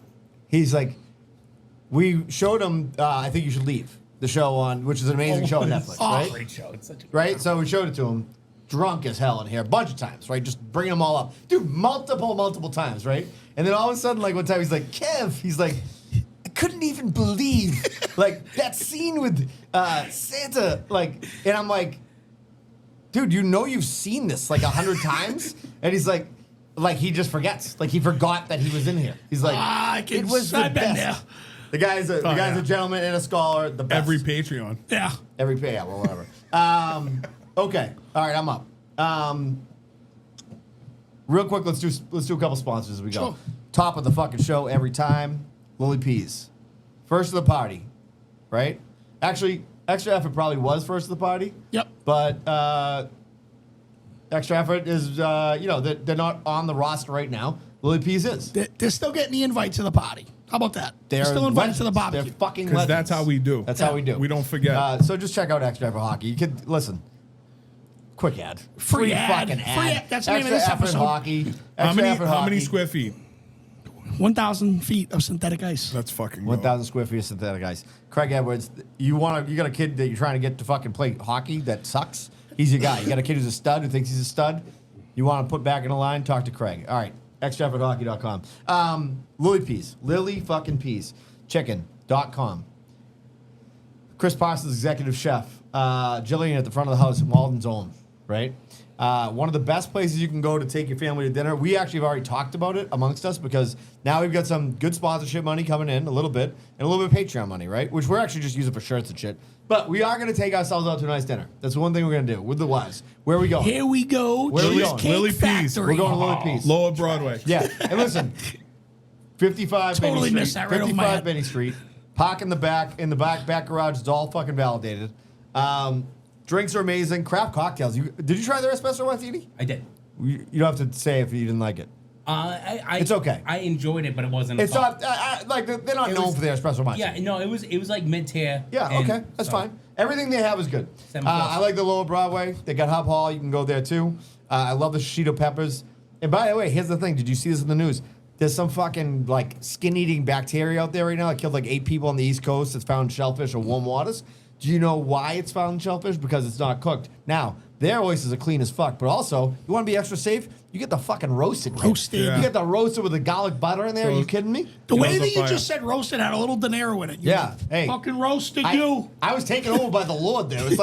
He's like, we showed him, I Think You Should Leave, the show on, which is an amazing show on Netflix, right? Great show. It's such a Right? So we showed it to him, drunk as hell in here, a bunch of times, right? Just bringing them all up. Dude, multiple times, right? And then all of a sudden, like, one time he's like, Kev, he's like, I couldn't even believe, like, that scene with Santa, like, and I'm like, dude, you know you've seen this, like, 100 times? And he's like, he just forgets. Like, he forgot that he was in here. He's like, I've it was the been best. there. The guy's yeah. a gentleman and a scholar, the best. Every Patreon. Yeah. Yeah, well, whatever. Okay, all right, I'm up. Real quick, let's do a couple sponsors as we go. Sure. Top of the fucking show every time, Lily Peas. First of the party, right? Actually, Extra Effort probably was first of the party. Yep. But Extra Effort is, they're not on the roster right now. Lily Peas is. They're still getting the invite to the party. How about that? They're still invited to the legends. barbecue. They're fucking Because legends. that's how we do. That's how we do. We don't forget. So just check out Extra Effort Hockey. You can listen. Quick ad. Free ad. fucking ad. Free ad. That's the name of Extra this Effort episode. Hockey. how Extra many Effort how many Hockey. square feet? 1,000 feet of synthetic ice. That's fucking 1,000 square feet of synthetic ice. Craig Edwards, you got a kid that you're trying to get to fucking play hockey that sucks. He's your guy. You got a kid who's a stud who thinks he's a stud. You want to put back in the line? Talk to Craig. All right. ExtraEffortHockey.com. Lily Peas. Lily fucking Peas. Chicken.com. Chris Parsons, executive chef. Jillian at the front of the house at Malden's Own, right? One of the best places you can go to take your family to dinner. We actually have already talked about it amongst us because now we've got some good sponsorship money coming in, a little bit, and a little bit of Patreon money, right? Which we're actually just using for shirts and shit. But we are going to take ourselves out to a nice dinner. That's the one thing we're going to do with the wives. Where are we going? Here we go. Where are we Cheese going? Cake Lily Peas. Factory. We're going to Lily Peas. Lower Broadway. Yeah, and listen, 55 Totally Benny Street. missed that right over my 55 head. Benny Street. Park in the back garage is all fucking validated. Drinks are amazing. Craft cocktails. Did you try their espresso martini? I did. You don't have to say if you didn't like it. It's okay. I enjoyed it, but it wasn't. It's top. not like they're not It known was- for their espresso martini. Yeah, no, it was like mid tier. Yeah, okay, that's fine. Everything they have is good. 7 plus. I like the Lower Broadway. They got Hub Hall. You can go there too. I love the shishito peppers. And by the way, here's the thing. Did you see this in the news? There's some fucking like skin-eating bacteria out there right now. It killed like 8 people on the East Coast. It's found in shellfish or warm waters. Do you know why it's found in shellfish? Because it's not cooked. Now, their oysters are clean as fuck, but also, you want to be extra safe? You get the fucking roasted. kid. Roasted. Yeah. You get the roasted with the garlic butter in there. Are you kidding me? The way Those that are you fire. just said roasted had a little De Niro in it. You Yeah, hey. fucking roasted you. I was taken over by the Lord there. It's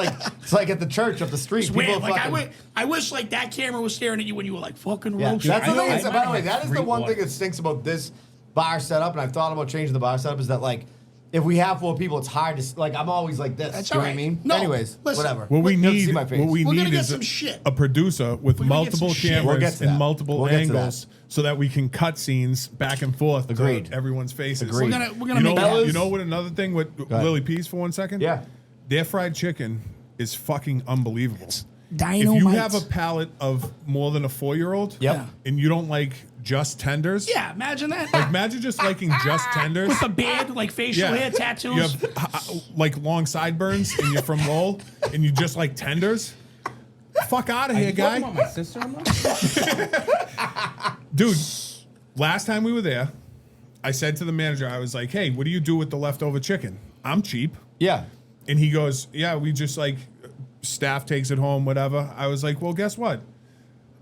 like at the church up the street. It's People weird. are Like fucking- I wish like that camera was staring at you when you were like fucking Yeah, roasted. that's the I know, thing. I Is, might by the way, have that is the free one water. thing that stinks about this bar setup, and I've thought about changing the bar setup. Is that like if we have 4 people, it's hard to like. I'm always like this. That's you know all what I right. mean? No, Anyways, listen. whatever. What we You have to see need, my face. what we We're gonna need get is some shit. a producer with We're gonna get multiple some shit. We'll get cameras to and that. multiple We'll get to angles, so that we can cut scenes back and forth Agreed. to everyone's faces. Agreed. We're gonna You know, make that. you know what? Another thing with ahead. Lily Peas for 1 second. Yeah. Their fried chicken is fucking unbelievable. If Dynamite. you have a palate of more than a 4-year-old, Yep. Yeah. and you don't like just tenders, Yeah, imagine that. like imagine just liking just tenders. With a beard, like facial hair, tattoos. You have like long sideburns, and you're from Lowell, and you just like tenders. Fuck out of Are here, you talking guy. about my sister-in-law? Dude, last time we were there, I said to the manager, I was like, hey, what do you do with the leftover chicken? I'm cheap. Yeah. And he goes, yeah, we just like, staff takes it home, whatever. I was like, well, guess what?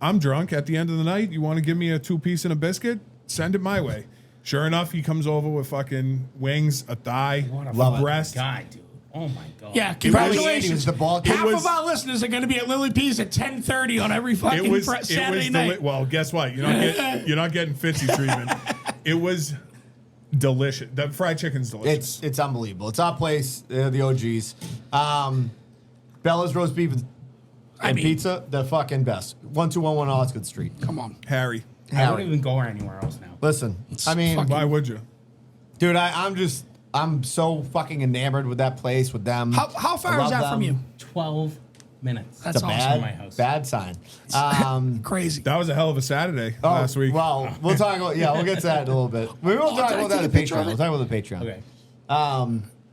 I'm drunk. At the end of the night, you want to give me a 2-piece and a biscuit? Send it my way. Sure enough, he comes over with fucking wings, a thigh, What a Love fucking it. breast. guy, dude. Oh my god. Yeah, Andy was congratulations. the ball kid. Half It was- of our listeners are going to be at Lily Peas at 10:30 on every fucking Saturday night. Well, guess what? You're not getting Fitzy treatment. It was delicious. The fried chicken's delicious. It's unbelievable. It's our place. They're the OGs. Bella's roast beef and mean- pizza. The fucking best. 1211 Osgood Street. Come on. Harry. I don't even go anywhere else now. Listen, I mean, fucking- Why would you? dude, I'm so fucking enamored with that place with them. How I far love is that from them. you? 12 minutes. That's It's a awesome. From my house. bad sign. Crazy. That was a hell of a Saturday last week. Well, we'll talk about, we'll get to that in a little bit. We will talk did I about that take in a picture Patreon. of it? We'll talk about the Patreon. Okay.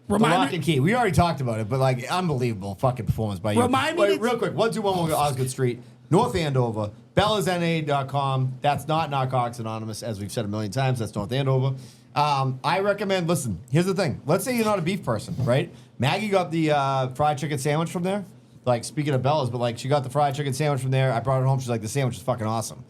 The lock and key. We already talked about it, but like unbelievable fucking performance by you. Remind me Wait, to- real quick. 121 Osgood Street, North Andover. BellasNA.com. That's not Narcotics Anonymous, as we've said a million times. That's North Andover. I recommend. Listen, here's the thing. Let's say you're not a beef person, right? Maggie got the fried chicken sandwich from there. Like speaking of Bella's, but like she got the fried chicken sandwich from there. I brought it home. She's like, the sandwich is fucking awesome.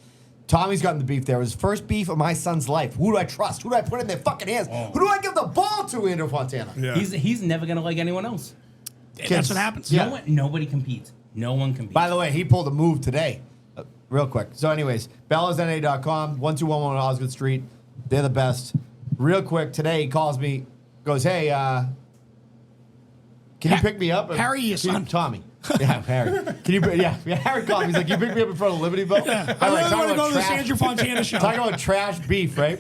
Tommy's gotten the beef there. It was his first beef of my son's life. Who do I trust? Who do I put in their fucking hands? Who do I give the ball to, Andrew Fontana? Yeah. He's never gonna like anyone else. That's what happens. Yeah. Nobody competes. No one competes. By the way, he pulled a move today. Real quick. So, anyways, BellasNA.com, 1211 Osgood Street. They're the best. Real quick, today he calls me, goes, hey, can you pick me up? Harry, your Can you- son. Tommy. Yeah, Harry. Can you? Harry called me. He's like, "You pick me up in front of Liberty Bell." Yeah, I really want to go to this Andrew Fontana show. Talk about trash beef, right?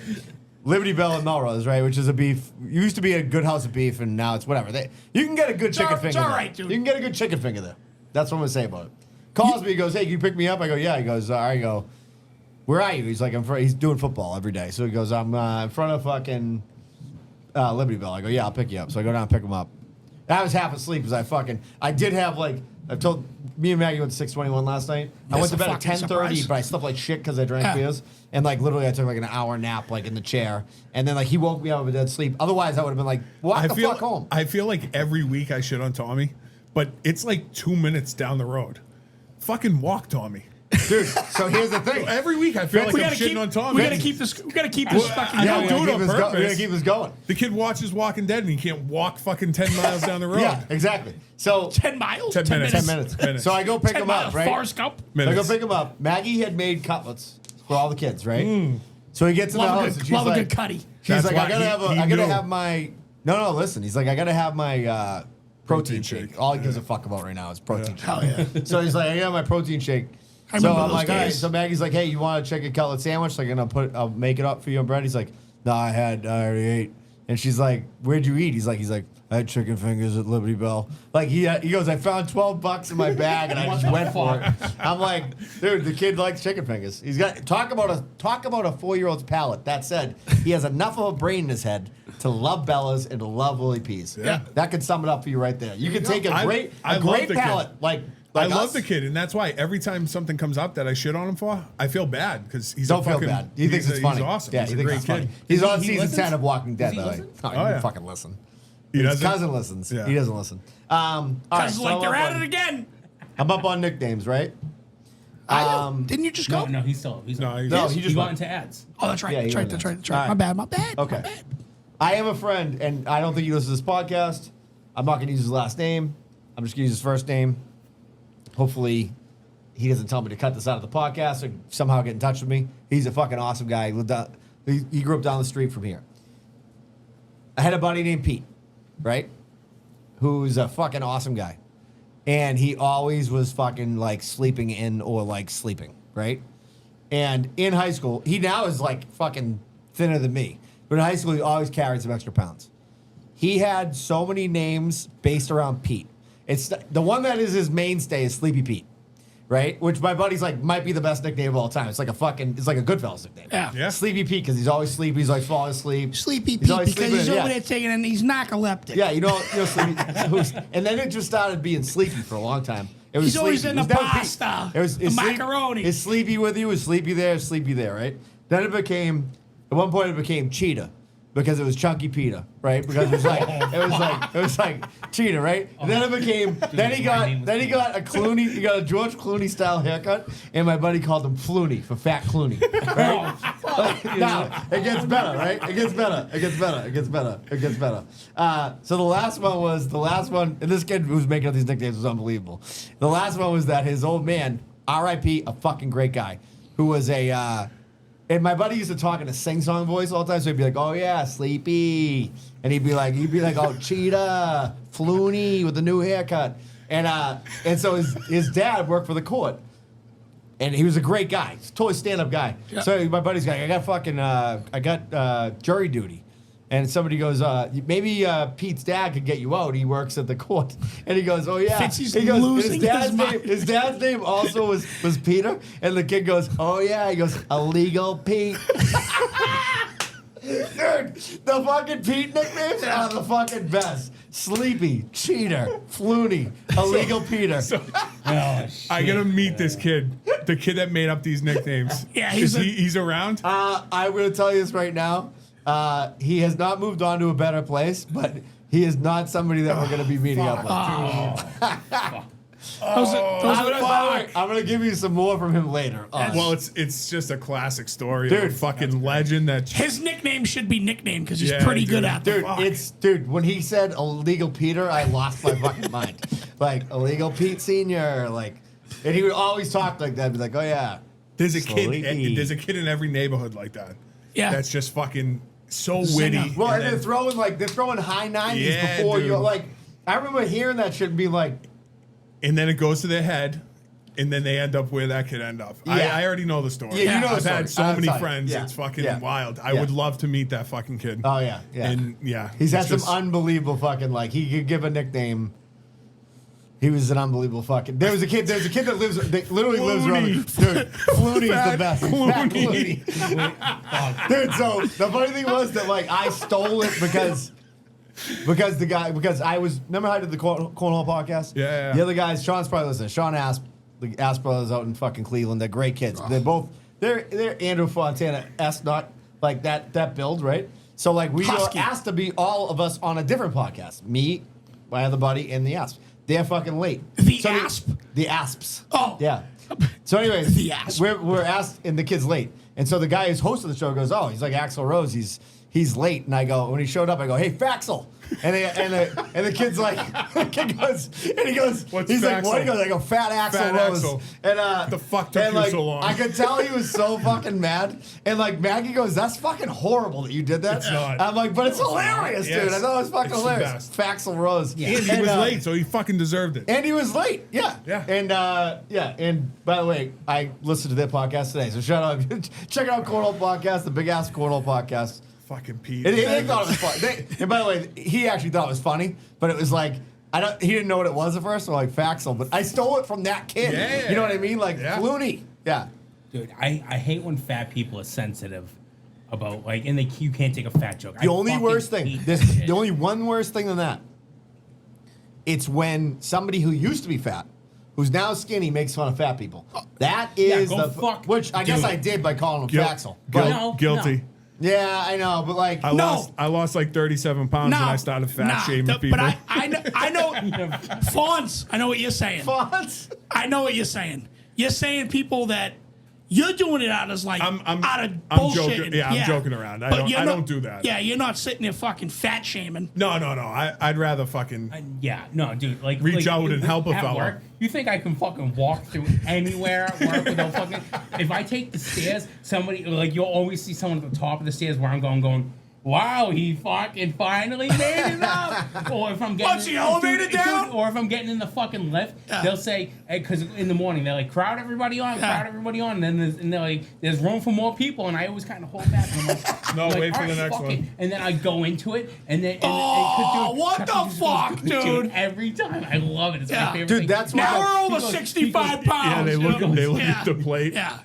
Liberty Bell and Melrose, right? Which is a beef. Used to be a good house of beef, and now it's whatever. You can get a good chicken finger. It's all there. right, dude. You can get a good chicken finger there. That's what I'm gonna say about it. Calls me, he goes, "Hey, can you pick me up?" I go, "Yeah." He goes, "All right." I go, "Where are you?" He's like, he's doing football every day. So he goes, "I'm in front of fucking Liberty Bell." I go, "Yeah, I'll pick you up." So I go down and pick him up. I was half asleep because I did have like, I told me and Maggie went to 621 last night. I went to bed at 10:30, surprise. but I slept like shit because I drank Yeah. beers. And like literally I took like an hour nap like in the chair. And then like he woke me up with a dead sleep. Otherwise I would have been like, walk the fuck home. I feel like every week I shit on Tommy, but it's like 2 minutes down the road. Fucking walk, Tommy. Dude, so here's the thing. Every week I feel like I'm shitting on Tommy. We gotta keep this. We gotta keep this fucking. I going. don't do it on We purpose. gotta keep this going. The kid watches Walking Dead and he can't walk fucking 10 miles down the road. Yeah, exactly. So 10 miles. 10 minutes. 10 minutes. 10 minutes. So I go pick 10 him miles. up, right? Forrest Gump. So I go Minutes. pick him up. Maggie had made cutlets for all the kids, right? So he gets in the Love a house good, and she's love a like, good cutty. she's That's like, why I gotta he knew. have my listen. He's like, I gotta have my protein shake. shake. All he gives a fuck about right now is protein shake. Hell yeah. So he's like, I gotta have my protein shake. I So remember I'm those like, all right. days. So Maggie's like, hey, you want a chicken cutlet sandwich? Like, I'll make it up for you and bread. He's like, no, I already ate. And she's like, where'd you eat? He's like, I had chicken fingers at Liberty Bell. Like he goes, I found $12 in my bag and I just went for it. I'm like, dude, the kid likes chicken fingers. He's got talk about a 4-year-old's palate. That said, he has enough of a brain in his head to love Bella's and to love Willie Peas. Yeah. That could sum it up for you right there. You can take a great I love the kid. palate like I love us. the kid, and that's why every time something comes up that I shit on him for, I feel bad because he's Don't a feel fucking, bad. He thinks it's funny. He's awesome. Yeah, he's he a thinks great it's kid. funny. He's Does on he season listen? 10 of Walking Dead, Does he by the way. listen? No, he Oh, doesn't yeah. fucking listen. He His doesn't? cousin listens. Yeah. He doesn't listen. All right, Cuz so like I'm they're up at on- it again. I'm up on nicknames, right? Didn't you just go? No, he's still. He's No, not. he's- No, he he just got went. into ads. Oh, that's right. Yeah, that's he right. went That's in. right. That's right. All right. My bad. My bad. Okay. My bad. I have a friend, and I don't think he listens to this podcast. I'm not going to use his last name. I'm just going to use his first name. Hopefully, he doesn't tell me to cut this out of the podcast or somehow get in touch with me. He's a fucking awesome guy. He grew up down the street from here. I had a buddy named Pete, right? Who's a fucking awesome guy. And he always was fucking like sleeping in or like sleeping, right? And in high school, he now is like fucking thinner than me. But in high school, he always carried some extra pounds. He had so many names based around Pete. It's the one that is his mainstay is Sleepy Pete, right? Which my buddy's like might be the best nickname of all time. It's like a Goodfellas nickname. Yeah. Yeah. Sleepy Pete because he's always sleepy. He's like falling asleep. Sleepy He's Pete always because sleeping he's in- over yeah. there taking and he's narcoleptic. Yeah, you know Sleepy. And then it just started being sleepy for a long time. It was He's always sleepy. in It was the never Pete. pasta, It was the macaroni. Is sleepy with you? Is sleepy there, right? Then it became, at one point it became Cheetah. Because it was Chunky Peter, right? Because it was like Cheetah, right? And then it became then he got a Clooney, he got a George Clooney style haircut, and my buddy called him Flooney for Fat Clooney. Right? Now it gets better, right? It gets better. So the last one, and this kid who was making up these nicknames was unbelievable. The last one was that his old man, R.I.P., a fucking great guy, who was a and my buddy used to talk in a sing-song voice all the time, so he'd be like, "Oh yeah, Sleepy," and he'd be like, "Oh Cheetah, Flooney with the new haircut," and so his dad worked for the court, and he was a great guy, totally stand-up guy. Yeah. So my buddy's like, "I got jury duty," And somebody goes, maybe Pete's dad could get you out. He works at the court. And he goes, oh, yeah. Fitzy's He goes, losing his mind. his dad's name also was Peter. And the kid goes, oh, yeah. He goes, illegal Pete. Dude, the fucking Pete nicknames are the fucking best. Sleepy, Cheater, Flooney, Illegal Peter. Oh, shit. I gotta meet this kid, the kid that made up these nicknames. Yeah, he's around. I'm going to tell you this right now. He has not moved on to a better place, but he is not somebody that we're going to be meeting up with. I'm going to give you some more from him later. Well, it's just a classic story of Dude, a fucking legend that His nickname should be nicknamed because he's Yeah, pretty dude. good at Dude, it. when he said illegal Peter, I lost my fucking mind. Like illegal Pete Senior, like, and he would always talk like that. Be like, oh yeah, there's a Sleepy. kid. There's a kid in every neighborhood like that. Yeah. That's just fucking so Zinger. witty. Well, and then- they're throwing high 90s Yeah, before dude. you like. I remember hearing that shit and being like, and then it goes to their head, and then they end up where that could end up. Yeah. I already know the story. Yeah, you know the I've had story. so many Outside. friends. Yeah. It's fucking Yeah. wild. I Yeah. would love to meet that fucking kid. oh yeah, yeah. And yeah, He's had it's some just- unbelievable fucking like he could give a nickname. He was an unbelievable fucking. There's a kid that lives. That literally lives around. Dude, Flooney's the best. Fat Flooney. Dude, so the funny thing was that like I stole it because I was remember how I did the Cornhole podcast. Yeah. The other guys, Sean's probably listening. Sean Asp, the Asp brothers out in fucking Cleveland. They're great kids. They're Andrew Fontana S not like that build right. So like we were Husky. asked to be all of us on a different podcast. Me, my other buddy, and the Asp. They're fucking late. The Asp? The Asps. Oh. Yeah. So anyways, The Asp. we're asked, and the kid's late. And so the guy who's hosting the show goes, oh, he's like Axl Rose. He's late. And I go, when he showed up, I go, hey, Faxel. And the kid's like, he goes, What's he's like, Faxel? what? He goes, I go, Fat Axl Fat Rose. Axl. And The fuck took and you like, so long? I could tell he was so fucking mad. And like Maggie goes, that's fucking horrible that you did that. It's not. I'm like, but it's hilarious, Yes. dude. I thought it was fucking It's the hilarious. best. Faxel Rose. And he was late, so he fucking deserved it. And he was late. Yeah. Yeah. And and by the way, I listened to their podcast today. So shout out, check out Cornhole Podcast, the Big Ass Cornhole Podcast. Fucking Pete. And they thought it was funny. And by the way, he actually thought it was funny, but it was like he didn't know what it was at first. So like Faxel, but I stole it from that kid. Yeah. You know what I mean? Like Yeah. Flooney. Yeah. Dude, I hate when fat people are sensitive about like, and you can't take a fat joke. The only worst thing. hate There's that shit. the only one worse thing than that. It's when somebody who used to be fat, who's now skinny, makes fun of fat people. That is go the fuck which I guess do I it. did by calling him Guil- Faxel. guil- No, guilty. no. Yeah, I know, but like, I lost like 37 pounds and I started fat shaming people. But I know Fonz, I know what you're saying. fonts. I know what you're saying. You're saying people that you're doing it out as like out of I'm bullshit. joking. Yeah, I'm joking around. I But don't- you're I not- don't do that. Yeah, you're not sitting there fucking fat shaming. No. I'd rather fucking. Yeah, no, dude. Like, Reach out and help a at fella. Work, you think I can fucking walk through anywhere at work without fucking? If I take the stairs, somebody like you'll always see someone at the top of the stairs where I'm going. Wow, he fucking finally made it up. Or if I'm getting What's the elevator down? or if I'm getting in the fucking lift, they'll say because in the morning they're like crowd everybody on, and then they're like there's room for more people, and I always kind of hold back. And I'm like, No, I'm like, wait for "All the right, next fuck one." it." And then I go into it, and then what Chucky the just goes, fuck, dude? Every time, I love it. It's Yeah. my favorite Dude, thing. that's Now what- we're over He goes- 65 he goes- pounds. Yeah, they look. you know? They look Yeah. at the plate. Yeah.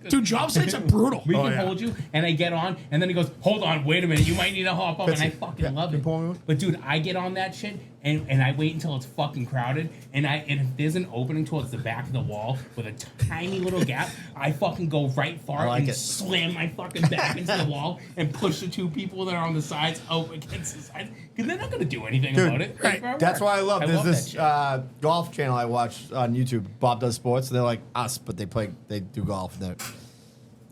Dude, Job sites are brutal. We Oh, can yeah. hold you, and I get on, and then he goes, "Hold on, wait a minute, you might need to hop up," and I fucking love you it. pour me one? But dude, I get on that shit, and I wait until it's fucking crowded, and if there's an opening towards the back of the wall with a tiny little gap, I fucking go right far like and it. slam my fucking back into the wall and push the two people that are on the sides up against the sides, because they're not gonna do anything Dude, about it. right. That's why I love. There's that this shit. golf channel I watch on YouTube. Bob Does Sports. They're like us, but they do golf.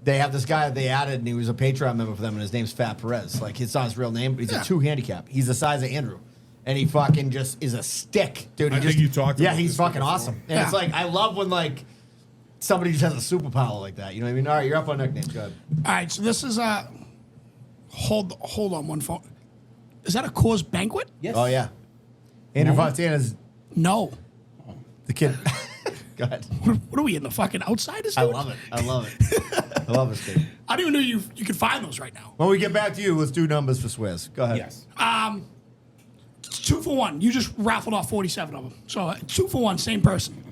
They have this guy that they added, and he was a Patreon member for them, and his name's Fat Perez. Like, it's not his real name, but he's a 2 handicap. He's the size of Andrew. And he fucking just is a stick, dude. I think you talked Yeah, about he's this fucking before. awesome. And it's like, I love when, like, somebody just has a superpower like that. You know what I mean? All right, you're up on nicknames. Go ahead. All right, so this is hold on one phone. Is that a Coors Banquet? Yes. Oh, yeah. Andrew Fontana's No. the kid. Go ahead. What are we in the fucking outsiders? I dude? love it. I love it. I love this kid. I don't even know you could find those right now. When we get back to you, let's do numbers for Swizz. Go ahead. Yes. 2 for 1. You just raffled off 47 of them. So 2 for 1, same person.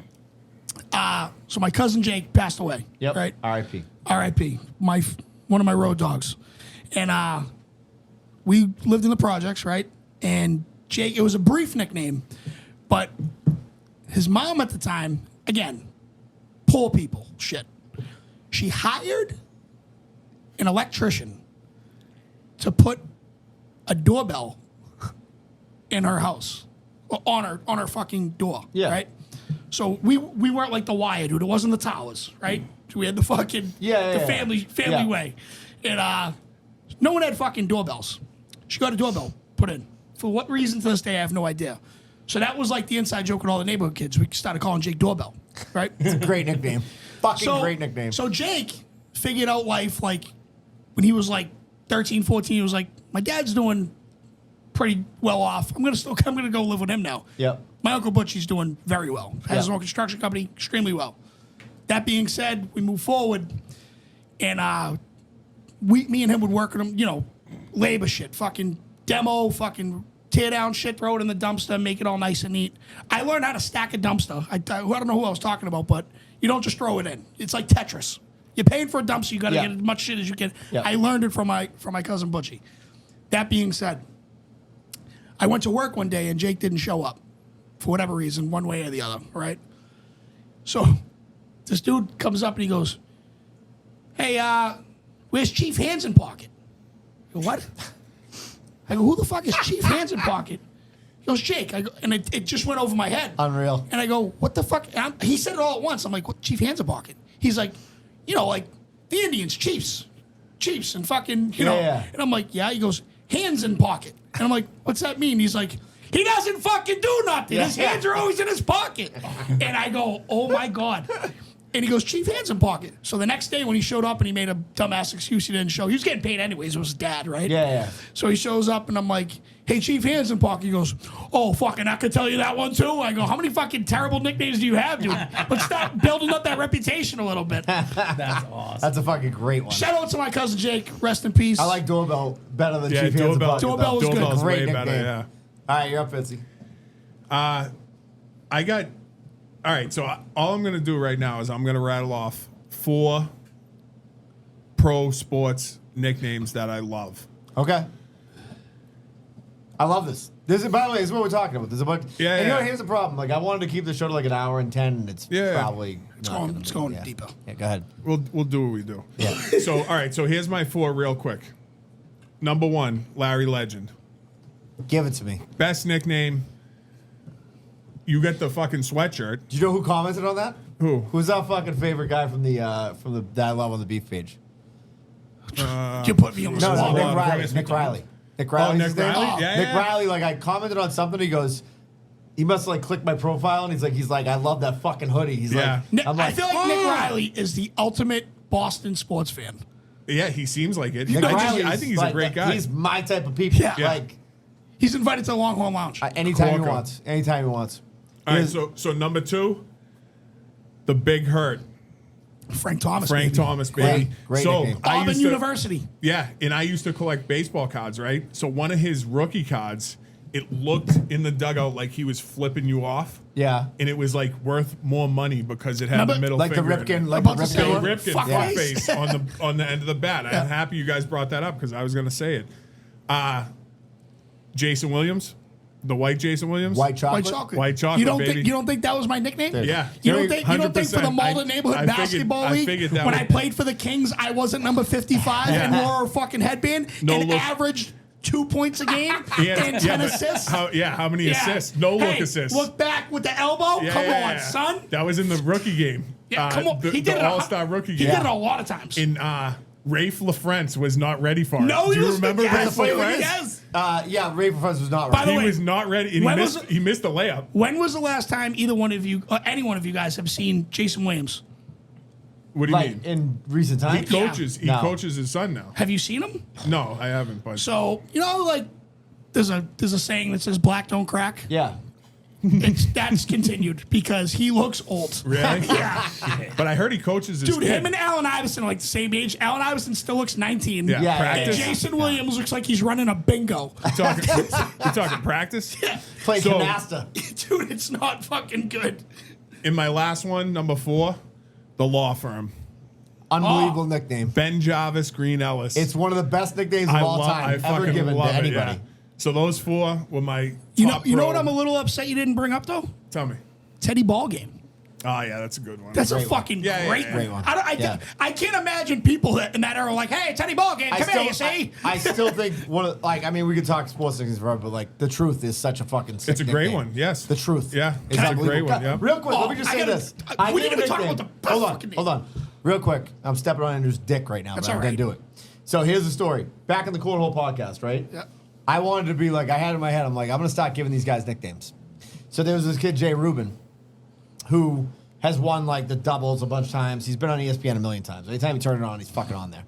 So my cousin Jake passed away. Yep. Right. R.I.P. R.I.P. One of my road dogs, and we lived in the projects, right? And Jake, it was a brief nickname, but his mom at the time, again, poor people shit. She hired an electrician to put a doorbell in her house, on her fucking door. Yeah. Right. So we weren't like the Wire, dude. It wasn't the towers, right? We had the fucking family way, and no one had fucking doorbells. She got a doorbell put in. For what reason to this day, I have no idea. So that was like the inside joke with all the neighborhood kids. We started calling Jake Doorbell, right? It's a great nickname. Great nickname. So Jake figured out life like when he was like 13, 14. He was like, my dad's doing pretty well off. I'm gonna go live with him now. Yep. My uncle Butchie's doing very well. Has his own construction company, extremely well. That being said, we move forward, and me and him would work on him, labor shit, fucking demo, fucking tear down shit, throw it in the dumpster, make it all nice and neat. I learned how to stack a dumpster. I don't know who I was talking about, but you don't just throw it in. It's like Tetris. You're paying for a dumpster, you got to get as much shit as you can. Yeah. I learned it from my cousin Butchie. That being said, I went to work one day and Jake didn't show up for whatever reason, one way or the other, right? So this dude comes up and he goes, hey, where's Chief Hands in Pocket? I go, what? I go, who the fuck is Chief Hands in Pocket? He goes, Jake. I go, and it just went over my head. Unreal. And I go, what the fuck? He said it all at once. I'm like, what, Chief Hands in Pocket? He's like, like the Indians, Chiefs, and fucking, you know. Yeah. And I'm like, yeah. He goes, hands in pocket. And I'm like, what's that mean? He's like, he doesn't fucking do nothing. His hands are always in his pocket. And I go, oh my God. And he goes, Chief, hands in pocket. So the next day when he showed up and he made a dumbass excuse he didn't show, he was getting paid anyways. It was his dad, right? Yeah. So he shows up and I'm like, hey, Chief, hands in pocket. He goes, oh, fucking, I could tell you that one too. I go, how many fucking terrible nicknames do you have, dude? Let's start building up that reputation a little bit. That's awesome. That's a fucking great one. Shout out to my cousin Jake. Rest in peace. I like Doorbell better than Chief Hands in Doorbell. Pocket. Doorbell was good. Doorbell's Great way better, nickname. yeah. All right, you're up, Fitzy. All right, so all I'm going to do right now is I'm going to rattle off 4 pro sports nicknames that I love. Okay. I love this. This is, by the way, this is what we're talking about. There's a bunch. Yeah, and you know, yeah. here's the problem. Like, I wanted to keep the show to like an hour and 10, and it's probably It's going deeper. Yeah, go ahead. We'll do what we do. Yeah. So, all right, so here's my 4 real quick. Number 1, Larry Legend. Give it to me. Best nickname. You get the fucking sweatshirt. Do you know who commented on that? Who? Who's our fucking favorite guy from the that I love on the beef page? You put me on the No, spot. Nick on, Riley. Dennis Nick McDonald. Riley. Nick Riley. Nick Riley? Yeah, Nick yeah. Riley. Like, I commented on something. He goes, he must like click my profile, and he's like, I love that fucking hoodie. He's Yeah. Nick, I'm I like, feel like Nick Riley is the ultimate Boston sports fan. Yeah, he seems like it. Nick I Riley's think he's like, a great guy. He's my type of people. Yeah. Like, He's invited to the Longhorn Lounge. anytime he Corker. wants. Anytime he wants. all right, Here's- so number 2, the Big Hurt. Frank Thomas. Frank baby. Thomas, baby. Great so nickname. I Auburn used to, University. yeah, and I used to collect baseball cards, right? So one of his rookie cards, it looked in the dugout like he was flipping you off. Yeah. And it was like worth more money because it had Remember- the middle Like the finger in Ripken, it. like the About to say, Ripken. Bill one? Ripken Fuck fuck face. face on the end of the bat. I'm happy you guys brought that up because I was going to say it. Jason Williams, the white Jason Williams. White chocolate. White chocolate. White chocolate, You don't think that was my nickname? Yeah. You don't think for the 100%. Malden Neighborhood I figured- Basketball I League figured that when would- I played for the Kings, I wasn't number 55 and wore a fucking headband No and look. averaged 2 points a game He had- and 10 but assists? How many Yeah. assists? No Hey, look assists. Look back with the elbow. Yeah, Come yeah, on, yeah. son. That was in the rookie game. Yeah, come on. The, He did the it All-Star rookie He game. did it a lot of times. And Rafe LaFrance was not ready for it. No, Do he you was remember yes, Rafe he was- LaFrance? yes. Yeah, Ray Professor was not By right. the He way, was not ready, and when he missed the layup. When was the last time either one of you, or any one of you guys, have seen Jason Williams? What do you Like, mean? in recent He times? coaches. He No. coaches his son now. Have you seen him? No, I haven't. But So like there's a saying that says black don't crack. Yeah. That's continued because he looks old. Really? Yeah. But I heard he coaches his Dude, kid. him and Allen Iverson are like the same age. Allen Iverson still looks 19. Yeah, Yeah, practice. And Jason Williams looks like he's running a bingo. You talking practice? Play So- canasta. Dude, it's not fucking good. In my last one, number 4, the law firm. Unbelievable nickname. Ben Jarvis, Green Ellis. It's one of the best nicknames of all time ever fucking given to love it, anybody. yeah. So those 4 were my You top know pro. what I'm a little upset you didn't bring up though? Tell me. Teddy Ballgame. Oh, yeah, that's a good one. That's a Great one. fucking Yeah, yeah, great, yeah. Great one. I can't imagine people in that era like, hey, Teddy Ballgame, come here, you see? I still think one of we could talk sports things forever, but like the truth is such a fucking sick It's a great nickname. one, yes. The truth. Yeah, is it's a unbelievable. great one, yeah. Real quick, Oh, let me just I say gotta- this. we I didn't gave even a talk nickname. about the best fucking name. Hold on. Real quick. I'm stepping on Andrew's dick right now, That's but I'm all gonna right. do it. So here's the story. Back in the Cornhole podcast, right? Yeah. I wanted to be like, I had in my head, I'm like, I'm gonna start giving these guys nicknames. So there was this kid, Jay Rubin, who has won like the doubles a bunch of times. He's been on ESPN a million times. Anytime you turn it on, he's fucking on there.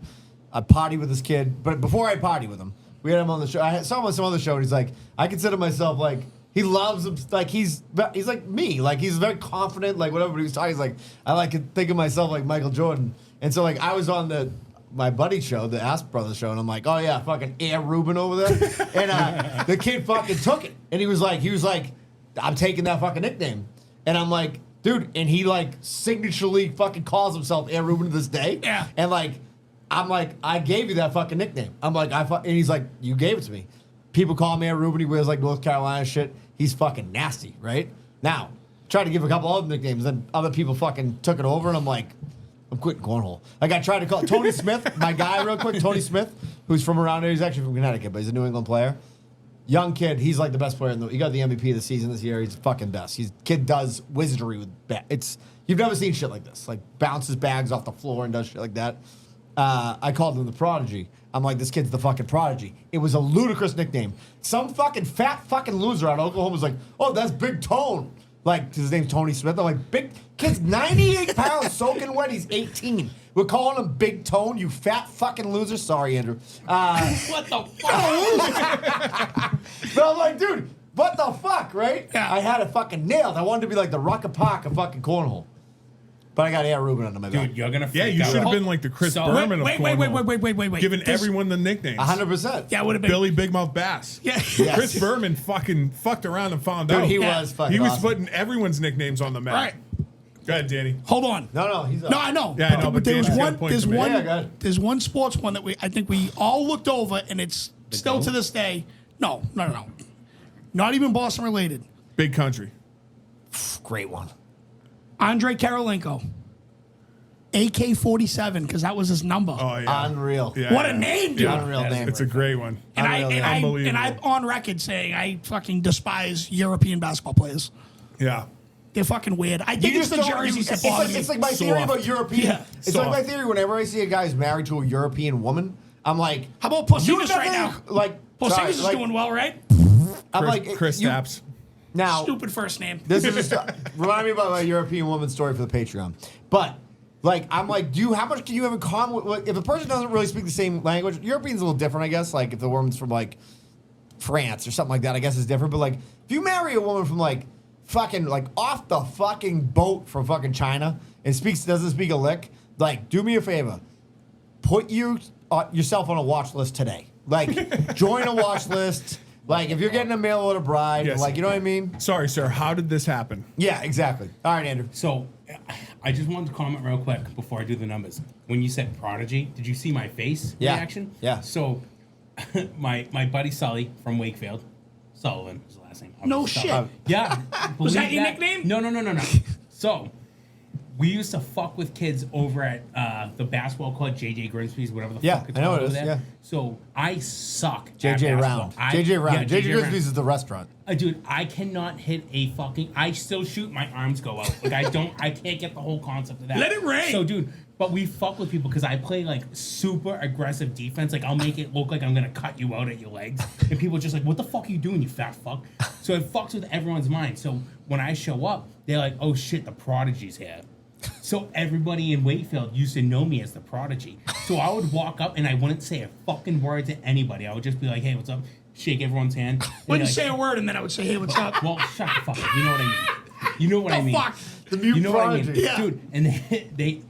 I partied with this kid, but before I partied with him, we had him on the show. I saw him on some other show, and he's like, I consider myself like, he loves him, like he's like me, like he's very confident, like whatever he was talking. He's like, I like to think of myself like Michael Jordan, and so like I was on my buddy's show, the Asp Brothers show, and I'm like, oh yeah, fucking Air Rubin over there, and the kid fucking took it, and he was like, I'm taking that fucking nickname, and I'm like, dude, and he like signaturely fucking calls himself Air Rubin to this day, Yeah. and like, I'm like, I gave you that fucking nickname. I'm like, and he's like, you gave it to me. People call him Air Rubin. He wears like North Carolina shit. He's fucking nasty, right? Now, tried to give a couple other nicknames, then other people fucking took it over, and I'm like, I'm quitting cornhole. Like I tried to call Tony Smith, my guy, real quick. Tony Smith, who's from around there. He's actually from Connecticut, but he's a New England player. Young kid. He's like the best player he got the MVP of the season this year. He's fucking best. Kid does wizardry with you've never seen shit like this. Like bounces bags off the floor and does shit like that. I called him the Prodigy. I'm like, this kid's the fucking Prodigy. It was a ludicrous nickname. Some fucking fat fucking loser out of Oklahoma was like, oh, that's Big Tone. Like, his name's Tony Smith. I'm like, big kid's 98 pounds, soaking wet. He's 18. We're calling him Big Tone, you fat fucking loser. Sorry, Andrew. What the fuck? But I'm like, dude, what the fuck, right? Yeah. I had it fucking nailed. I wanted to be like the Rocket Park of fucking cornhole. But I got Air Rubin under my belt. Dude, you're gonna freak Yeah, you out. should have been like the Chris So- Berman of Wait. cornhole. Giving This- everyone the nicknames. 100%. Yeah, would have been. Billy Big Mouth Bass. Yeah. Yes. Chris Berman fucking fucked around and found Dude, out. he Yeah. was fucking He was awesome. putting everyone's nicknames on the map. Right. Go ahead, Danny. Hold on. No, he's up. No, I know. Yeah, I know, but there was Dan's got a one. point There's to make. one. Yeah, go ahead. There's one sports one that I think we all looked over, and it's still to this day. No. Not even Boston related. Big country. Great one. Andre Karolinko. AK-47, because that was his number. Oh yeah. Unreal. Yeah, What a yeah. name, dude. Yeah. Unreal name. It's a great one. And Unreal, Unbelievable. I'm on record saying I fucking despise European basketball players. Yeah. They're fucking weird. I think it's the jerseys that bother me. It's like my theory Soft. about European. Yeah. It's like my theory whenever I see a guy who's married to a European woman, I'm like, How about you Porzingis right now? nothing- Like, Porzingis sorry, is like, doing well, right? I'm Chris, like, Chris you- Stapps. Now, Stupid first name. this is just remind me about my European woman story for the Patreon. But like, I'm like, how much can you have in common with? Like, if a person doesn't really speak the same language, European's a little different, I guess. Like, if the woman's from like France or something like that, I guess it's different. But like, if you marry a woman from like fucking like off the fucking boat from fucking China and doesn't speak a lick, like, do me a favor, put yourself on a watch list today. Like, join a watch list. Like, if you're getting a mail order bride, Yes. like, you know what I mean? Sorry, sir. How did this happen? Yeah, exactly. All right, Andrew. So, I just wanted to comment real quick before I do the numbers. When you said Prodigy, did you see my face Yeah. reaction? Yeah. So, my buddy Sully from Wakefield, Sullivan is the last name. No Obviously, shit. Sullivan. Yeah. Was that Believe your nickname? No. So, we used to fuck with kids over at the basketball club, JJ Grimsby's, whatever the Yeah, fuck it's I know called it over is, there. yeah. So, I suck at JJ basketball. Round. JJ Round. Yeah, JJ Grimsby's is the restaurant. Dude, I cannot hit a fucking. I still shoot. My arms go out. Like I can't get the whole concept of that. Let it rain. So, dude, but we fuck with people because I play like super aggressive defense. Like I'll make it look like I'm gonna cut you out at your legs, and people are just like, "What the fuck are you doing, you fat fuck?" So it fucks with everyone's mind. So when I show up, they're like, "Oh shit, the Prodigy's here." So everybody in Wakefield used to know me as the Prodigy. So I would walk up and I wouldn't say a fucking word to anybody. I would just be like, "Hey, what's up?" shake everyone's hand. Wouldn't Like, say a word, and then I would say, "Hey, what's up?" well, shut the fuck up. You know what I mean. You know what I mean. Fuck. The mute You know what I mean, prodigy. Yeah. dude? And they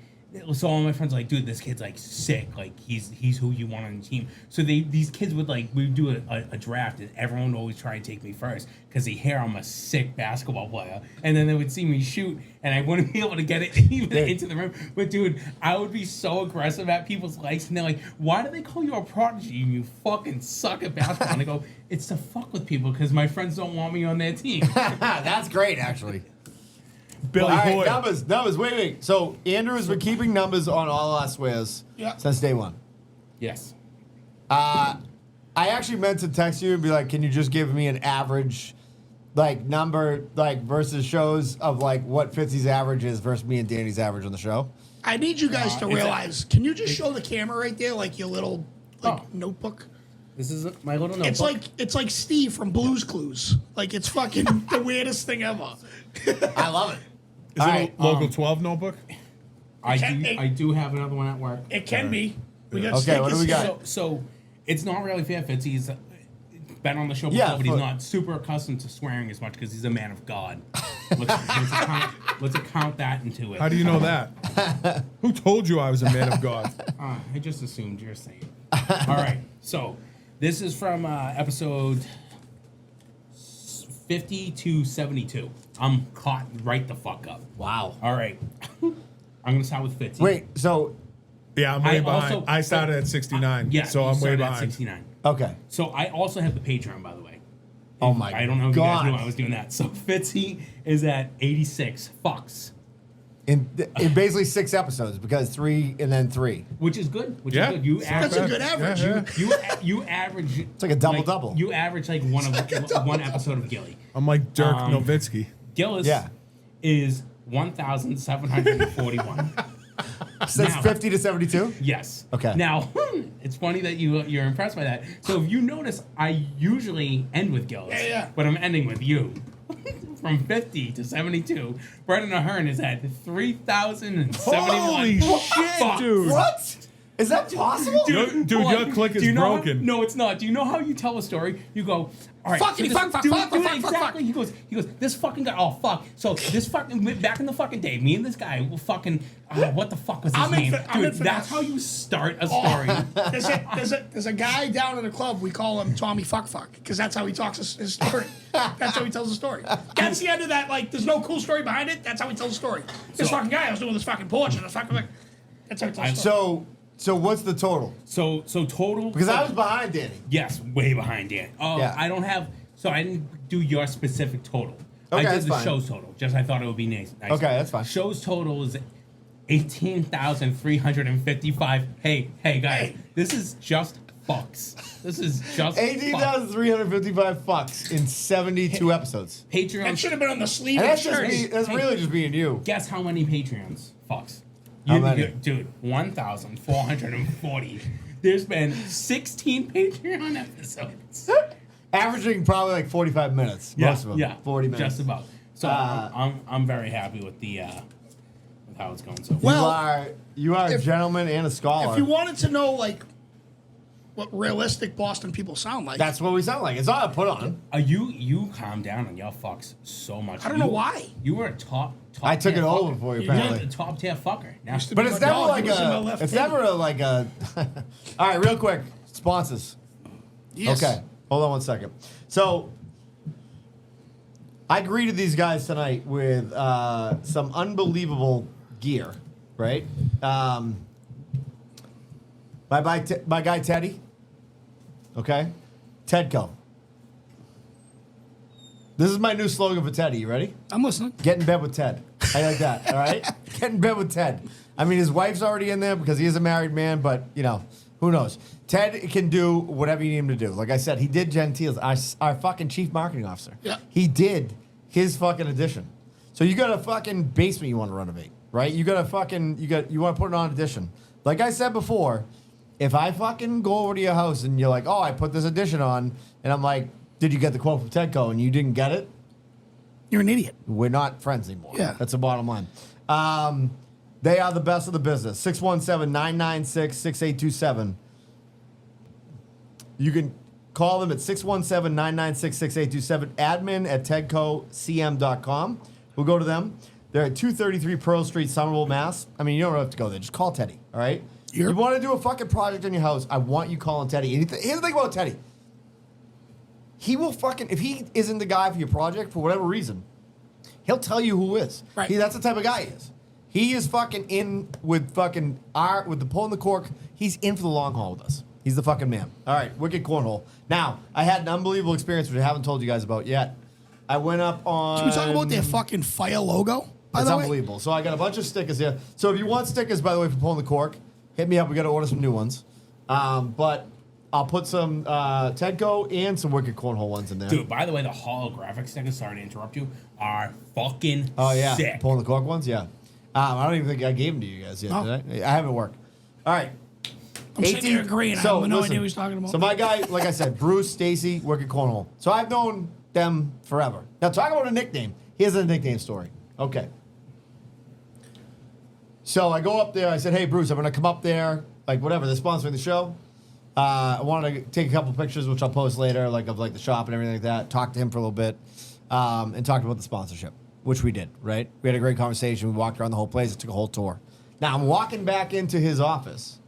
so all my friends are like, dude, this kid's like sick. Like he's who you want on the team. So these kids would like we would do a draft, and everyone would always try and take me first because they hear I'm a sick basketball player, and then they would see me shoot, and I wouldn't be able to get it even into the rim. But dude, I would be so aggressive at people's likes, and they're like, why do they call you a prodigy? You fucking suck at basketball. And I go, it's to fuck with people because my friends don't want me on their team. That's great, actually. Billy All right, Boyd. numbers. Wait. So Andrew's been keeping numbers on all our swears since day one. Yes. I actually meant to text you and be like, can you just give me an average, like number, like versus shows of like what Fitzy's average is versus me and Danny's average on the show? I need you guys to it's realize. Can you just show the camera right there, like your little notebook? This is my little notebook. It's like Steve from Blue's Clues. Like it's fucking the weirdest thing ever. I love it. Is All it right, a local 12 notebook? I do have another one at work. It can be. We got Okay, what do we stickers. got? So it's not really fair. Fitzy's been on the show before, Yeah, but he's but- not super accustomed to swearing as much because he's a man of God. Let's account that into it. How do you know that? Who told you I was a man of God? I just assumed you're saying. All right, so this is from episode 50 to 72. I'm caught right the fuck up. Wow. All right, I'm gonna start with Fitzy. Wait, so, Yeah, I'm I way behind. also- I started at 69, Yeah, so you I'm way started at behind. 69. okay. So I also have the Patreon, by the way. Oh my I don't know if you guys God. knew I was doing that. So Fitzy is at 86 fucks, In basically 6 episodes because 3 and then 3. which is good. Which Yeah, is good. You it's That's average. a good average. Yeah. You average. It's like a double-double. You average like one episode of Gilly. I'm like Dirk Nowitzki. Gillis Yeah. is 1,741. Since Now- 50 to 72? Yes. Okay. Now, it's funny that you're impressed by that. So if you notice, I usually end with Gillis. Yeah. But I'm ending with you. From 50 to 72, Brendan Ahern is at 3,071. Holy shit, Fuck. dude. What? Is that possible? Dude, hold your on. click Do is you know broken. no, it's not. Do you know how you tell a story? You go, all right. Fuckity this- fuck, fuck, dude, fuck, dude, fuck, fuck, exactly. He goes, this fucking guy. Oh fuck. So this fucking back in the fucking day, me and this guy will fucking. What the fuck was his I'm in name? for- I'm in Dude, for that's that. how you start a story. There's a guy down in the club. We call him Tommy Fuck because that's how he talks his story. That's how he tells the story. That's the end of that. Like, there's no cool story behind it. That's how he tells the story. This fucking guy, I was doing this fucking porch and the fucking like. That's how he tells the story. So what's the total? So total. Because I was behind Danny. Yes, way behind Dan. Oh, Yeah. I don't have. So I didn't do your specific total. Okay, I did that's the fine. show's total. Just I thought it would be nice. Okay, that's fine. Show's total is 18,355. Hey guys, Hey. this is just fucks. This is just fucks. 18,355 fucks in 72 episodes. Patreon. That should have been on the sleeve And of that's the just shirt. me. That's really just me and you. Guess how many Patreons? Fucks. How many? Dude, 1,440. There's been 16 Patreon episodes. Averaging probably like 45 minutes. Most of them. Yeah, 40 minutes. just about. So I'm very happy with with how it's going so far. Well, you are a gentleman and a scholar. If you wanted to know, like, what realistic Boston people sound like, That's what we sound like. It's not a put on. You calm down on your fucks so much. I don't know why. You were a top. I took tier it over fucker. for you, You're apparently. the top tier fucker. Now, But it's my never dog, like he was in my left it's titty. never like a. All right, real quick. Sponsors. yes. Okay, hold on one second. So, I greeted these guys tonight with some unbelievable gear, right? My guy Teddy. Okay, Tedco. This is my new slogan for Teddy. You ready? I'm listening. Get in bed with Ted. I like that. All right, get in bed with Ted. I mean, his wife's already in there because he is a married man, but you know, who knows? Ted can do whatever you need him to do. Like I said, he did Gentiles, our fucking chief marketing officer. Yeah. He did his fucking addition. So you got a fucking basement you want to renovate, right? You got a fucking you want to put it on addition. Like I said before, if I fucking go over to your house and you're like, oh, I put this addition on, and I'm like, did you get the quote from Tedco and you didn't get it? You're an idiot. We're not friends anymore. Yeah. That's the bottom line. They are the best of the business. 617-996-6827. You can call them at 617-996-6827, admin@tedcocm.com. We'll go to them. They're at 233 Pearl Street, Somerville, Mass. I mean, you don't have to go there. Just call Teddy, all right? You want to do a fucking project in your house, I want you calling Teddy. And here's the thing about Teddy. He will fucking, if he isn't the guy for your project for whatever reason, he'll tell you who is. Right. That's the type of guy he is. He is fucking in with fucking art, with the pulling the cork. He's in for the long haul with us. He's the fucking man. All right, Wicked Cornhole. Now, I had an unbelievable experience, which I haven't told you guys about yet. I went up on... Can we talk about their fucking fire logo? It's unbelievable. So I got a bunch of stickers here. So if you want stickers, by the way, for pulling the cork, hit me up. We got to order some new ones. But I'll put some Tedco and some Wicked Cornhole ones in there. Dude, by the way, the holographic stickers, sorry to interrupt you, are fucking sick. Pulling the cork ones? Yeah. I don't even think I gave them to you guys yet, did I? I haven't worked. All right. I'm sitting here agreeing. I have no idea what he's talking about. So my guy, like I said, Bruce, Stacy, Wicked Cornhole. So I've known them forever. Now, talk about a nickname. Here's a nickname story. Okay. So I go up there. I said, hey, Bruce, I'm going to come up there. Like, whatever. They're sponsoring the show. I wanted to take a couple pictures, which I'll post later, like of like the shop and everything like that. Talk to him for a little bit and talked about the sponsorship, which we did, right? We had a great conversation. We walked around the whole place. It took a whole tour. Now, I'm walking back into his office.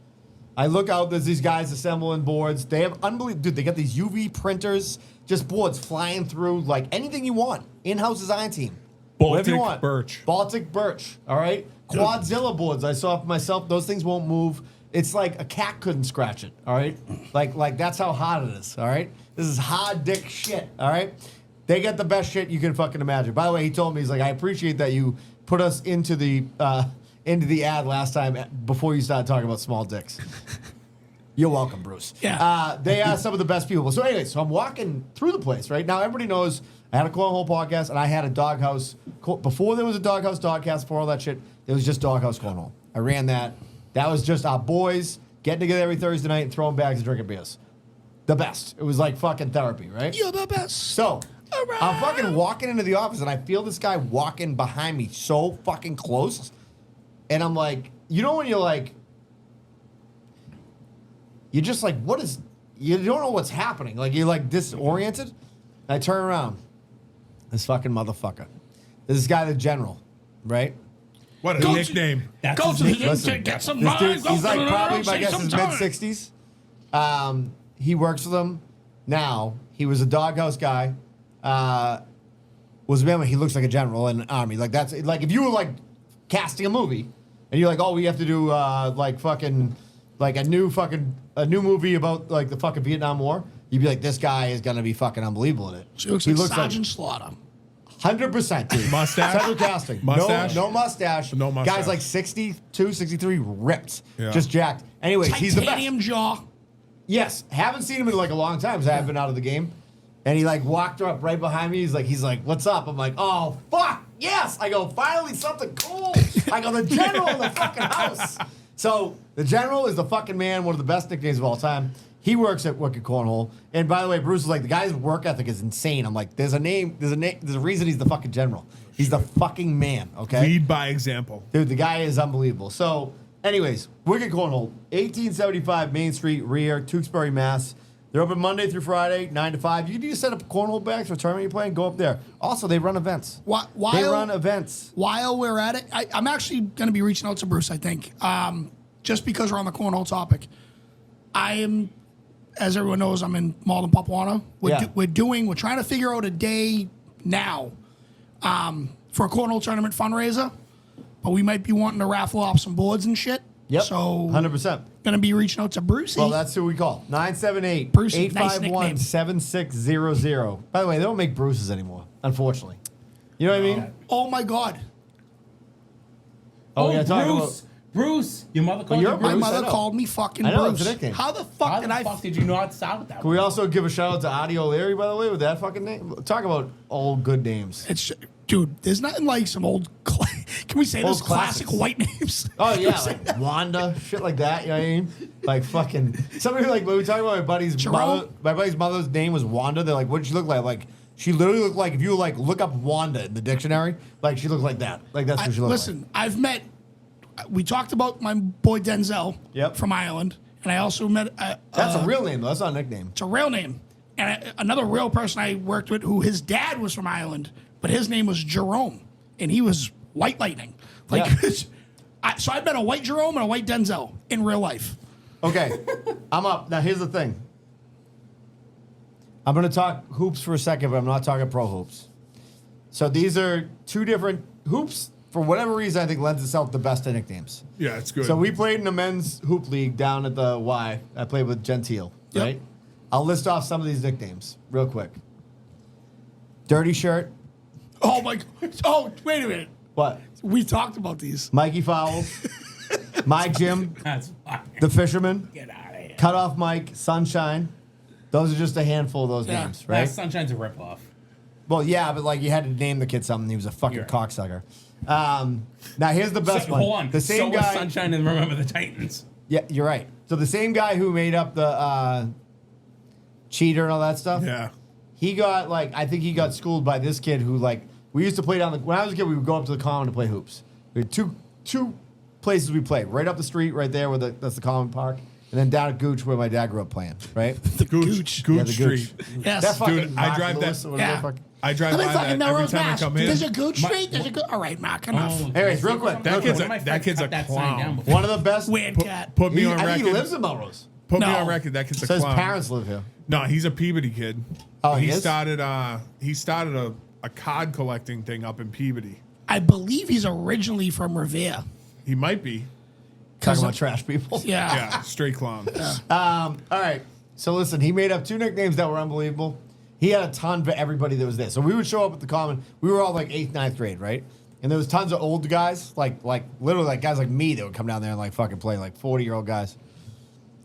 I look out. There's these guys assembling boards. They have unbelievable... Dude, they got these UV printers, just boards flying through, like anything you want. In-house design team. Whatever you want. Baltic birch, all right? Quadzilla boards I saw for myself. Those things won't move. It's like a cat couldn't scratch it, all right? Like that's how hard it is, all right? This is hard dick shit, all right? They get the best shit you can fucking imagine. By the way, he told me, he's like, I appreciate that you put us into the ad last time before you started talking about small dicks. You're welcome, Bruce. Yeah. They are some of the best people. So anyway, so I'm walking through the place, right? Now, everybody knows I had a Cornhole podcast and I had a Doghouse. Before there was a Doghouse Dogcast, before all that shit, there was just Doghouse Cornhole. I ran that. That was just our boys getting together every Thursday night and throwing bags and drinking beers. The best. It was like fucking therapy, right? You're the best. So, I'm fucking walking into the office and I feel this guy walking behind me so fucking close. And I'm like, you know when you're like, you're just like, what is, you don't know what's happening. Like, you're like disoriented. And I turn around. This fucking motherfucker. This is guy, the general, right? What a nickname. Go to the gym to get some lines. He's like probably, I guess, his mid-60s. He works with them now. He was a Doghouse guy. Was a man, he looks like a general in the army. Like, that's, like, if you were, like, casting a movie, and you're like, oh, we have to do, like, fucking, like, a new movie about, like, the fucking Vietnam War, you'd be like, this guy is going to be fucking unbelievable in it. He looks like Sergeant Slaughter. 100%, dude. Mustache? Central casting. Mustache? No mustache. No mustache. Guy's like 62, 63, ripped. Yeah. Just jacked. Anyways, he's the best. Titanium jaw. Yes. Haven't seen him in like a long time because I haven't been out of the game. And he like walked up right behind me. He's like, what's up? I'm like, oh, fuck. Yes. I go, finally something cool. I go, the general in the fucking house. So the general is the fucking man, one of the best nicknames of all time. He works at Wicked Cornhole. And by the way, Bruce is like, the guy's work ethic is insane. I'm like, there's a reason he's the fucking general. He's the fucking man, okay? Lead by example. Dude, the guy is unbelievable. So, anyways, Wicked Cornhole, 1875 Main Street, Rear, Tewksbury, Mass. They're open Monday through Friday, 9 to 5. You need to set up cornhole bags for a tournament you're playing, go up there. Also, they run events. While we're at it, I'm actually going to be reaching out to Bruce, I think, just because we're on the cornhole topic. I am, as everyone knows, I'm in Malden, Papuana. We're trying to figure out a day now for a cornhole tournament fundraiser, but we might be wanting to raffle off some boards and shit. Yep, so 100%. Gonna be reaching out to Brucey. Well, that's who we call. 978 Brucey, 851 nice 7600. By the way, they don't make Bruce's anymore, unfortunately. You know what I mean? Oh my God. Oh, yeah, talking Bruce. Bruce. Your mother called you Bruce. My mother called me fucking I know, Bruce. it's a nickname. How the fuck did you not start with that? Can we also give a shout out to Adi O'Leary, by the way, with that fucking name? Talk about old good names. Dude, there's nothing like some old. Can we say Old this classic classics. white names? Oh, yeah, like Wanda, shit like that, you know what I mean? Like fucking, somebody like, when we talk about my buddy's mother's name was Wanda, they're like, what did she look like? Like, she literally looked like, if you like look up Wanda in the dictionary, like she looked like that. Like that's what she looked like. Listen, I've met, we talked about my boy Denzel from Ireland, and I also met. That's a real name, though. That's not a nickname. It's a real name. And another real person I worked with who his dad was from Ireland, but his name was Jerome, and he was White Lightning. Like, so I met a white Jerome and a white Denzel in real life. Okay, I'm up. Now, here's the thing. I'm going to talk hoops for a second, but I'm not talking pro hoops. So these are two different hoops. For whatever reason, I think lends itself the best to nicknames. Yeah, it's good. So we played in a men's hoop league down at the Y. I played with Gentile, right? I'll list off some of these nicknames real quick. Dirty Shirt. Oh, my God. Oh, wait a minute. What? We talked about these. Mikey Fowles. My Jim. That's fire. The Fisherman. Get out of here. Cut Off Mike. Sunshine. Those are just a handful of those names, right? Sunshine's a ripoff. Well, yeah, but like you had to name the kid something. He was a fucking You're right. cocksucker. Now here's the best one. Hold on. The same was guy. Sunshine and Remember the Titans. Yeah, you're right. So the same guy who made up the cheater and all that stuff. Yeah. He got I think he got schooled by this kid who we used to play down when I was a kid. We would go up to the common to play hoops. We had two places we played. Right up the street, right there where that's the common park, and then down at Gooch where my dad grew up playing. Right. The Gooch. Yeah, Gooch the Gooch. Street. Yes. That fucking Dude, I Mark drive Lewis that- or whatever Yeah. the fuck. I drive I'm in by fucking that every Melrose, time I Mass. come in. There's a Gooch Street. There's a Gooch. All right, Mark, enough. Anyways, real quick. That kid's a- One of my that kid's friends a cut that sign clown. down before. One of the best. Weird cat. Put me on I think record. he lives in Melrose. Put me No. on record. That kid's a So his clown. parents live here. No, he's a Peabody kid. Oh, he he is? started a card collecting thing up in Peabody. I believe he's originally from Revere. He might be. Talking about trash people. Yeah. Yeah, straight clown. All right. So listen, he made up two nicknames that were unbelievable. He had a ton for everybody that was there. So we would show up at the common. We were all like 8th, 9th grade, right? And there was tons of old guys, like literally like guys like me that would come down there and like fucking play, like 40-year-old guys.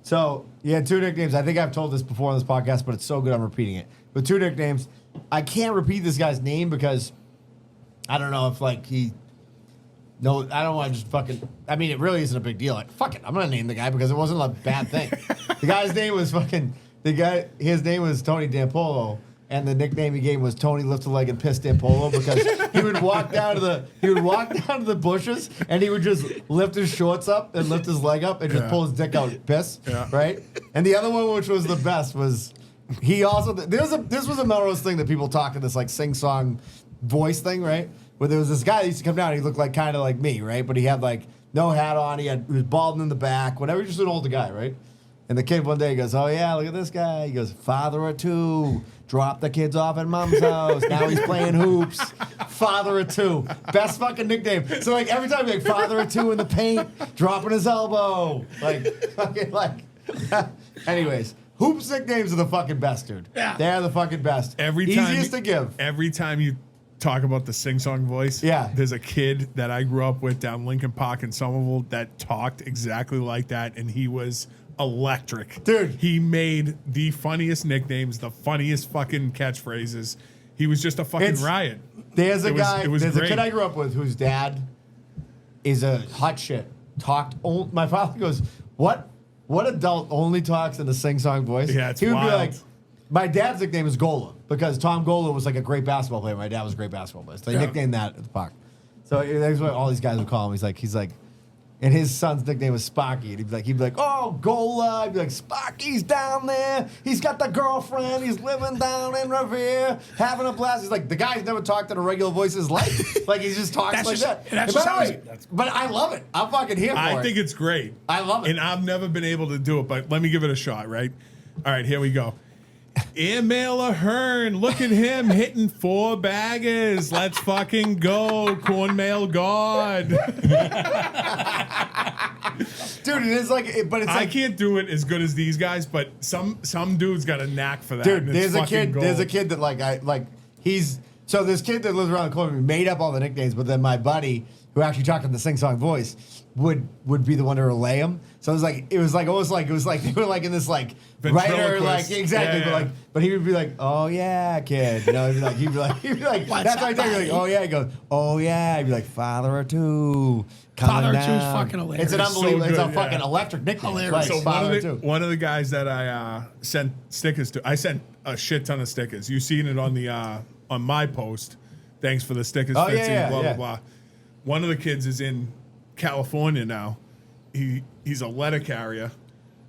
So he had two nicknames. I think I've told this before on this podcast, but it's so good I'm repeating it. But two nicknames. I can't repeat this guy's name because I don't know if like he. No, I don't want to just fucking. I mean, it really isn't a big deal. Like, fuck it, I'm gonna name the guy because it wasn't a bad thing. The guy's name was fucking. His name was Tony Dampolo, and the nickname he gave was Tony Lift a Leg and Piss Dampolo because he would walk down to the bushes and he would just lift his shorts up and lift his leg up and just pull his dick out and piss. Yeah. Right. And the other one, which was the best, was he also this was a Melrose thing that people talk in this like sing song voice thing, right? Where there was this guy that used to come down, he looked like kind of like me, right? But he had like no hat on, he was balding in the back, whatever, just an older guy, right? And the kid one day goes, oh yeah, look at this guy. He goes, father of two, dropped the kids off at mom's house. Now he's playing hoops. Father of two. Best fucking nickname. So like every time like father of two in the paint, dropping his elbow. Like fucking like anyways. Hoops nicknames are the fucking best, dude. Yeah. They're the fucking best. Easiest to give. Every time you talk about the sing-song voice, there's a kid that I grew up with down Lincoln Park in Somerville that talked exactly like that, and he was electric. Dude. He made the funniest nicknames, the funniest fucking catchphrases. He was just a fucking riot. There's a It was- guy, it was there's a great. kid I grew up with whose dad is a hot shit. My father goes, what adult only talks in a sing-song voice? Yeah, it's He would be wild. like, my dad's nickname is Gola because Tom Gola was like a great basketball player. My dad was a great basketball player. So they nicknamed that at the park. So that's what all these guys would call him. He's like, and his son's nickname was Sparky. And he'd be like, oh, Gola. He'd be like, Sparky's down there. He's got the girlfriend. He's living down in Revere, having a blast. He's like, the guy's never talked in a regular voice in his life. Like, he just talks That's like just- that. and that's And by just the how way, but I love it. I'm fucking here for it. I think it's great. I love it. And I've never been able to do it, but let me give it a shot, right? All right, here we go. Emil Ahern, look at him hitting 4 baggers. Let's fucking go, cornmeal god. Dude, it is like, but it's I like, can't do it as good as these guys, but some dude's got a knack for that. dude, and it's fucking gold. there's a kid that so this kid that lives around the corner made up all the nicknames, but then my buddy, who actually talked in the sing-song voice, would be the one to relay them. So it was like they were like in this like writer, like Ventriloquist. exactly, Yeah, yeah. but he would be like, oh yeah, kid, you know, he'd be like, What's that's up, what I think. Like, buddy? oh yeah, he goes, oh yeah, he'd be like, father or two. Father coming or two is down. fucking hilarious. It's an unbelievable, So it's a good, fucking yeah. electric nickname. Hilarious. Like, So father or two. one of the guys that I sent stickers to, I sent a shit ton of stickers. You seen it on the on my post. Thanks for the stickers, Oh, Fitzy, yeah, blah, yeah. blah, blah. One of the kids is in California now. He's a letter carrier.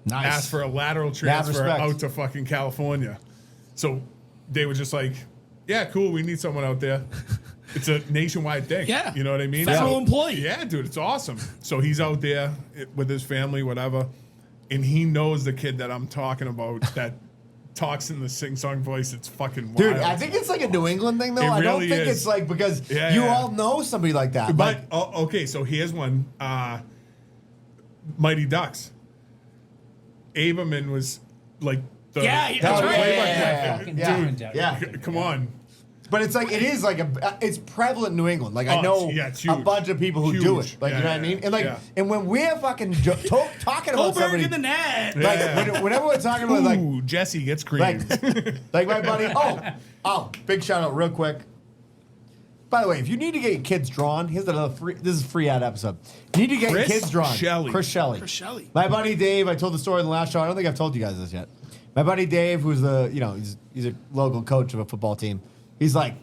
Nice. Asked for a lateral transfer respect. out to fucking California. So they were just like, yeah, cool. We need someone out there. It's a nationwide thing. Yeah. You know what I mean? Federal employee. Yeah, dude, it's awesome. So he's out there with his family, whatever, and he knows the kid that I'm talking about that talks in the sing-song voice. It's fucking wild. Dude, I think it's like a New England thing, though. It I don't really think is. it's like because you all know somebody like that. But Like, okay, so here's one. Mighty Ducks. Aberman was like the Yeah, that's right. yeah. Fucking Yeah. different out Yeah. here. Come on. but it's like it is like it's prevalent in New England. Like I Oh, know it's a huge. bunch of people who do Huge. it. Like Yeah, you know what I yeah, mean? And like yeah. and when we're fucking talking about Goldberg somebody, in the net. like Yeah. whenever we're talking about like Ooh, Jesse gets creamed. like my buddy. Oh, big shout out real quick. By the way, if you need to get your kids drawn, here's another free. This is a free ad episode. You need to get Chris your kids drawn. Shelley. Chris Shelley. Chris Shelley. My buddy Dave. I told the story in the last show. I don't think I've told you guys this yet. My buddy Dave, who's he's a local coach of a football team. He's like,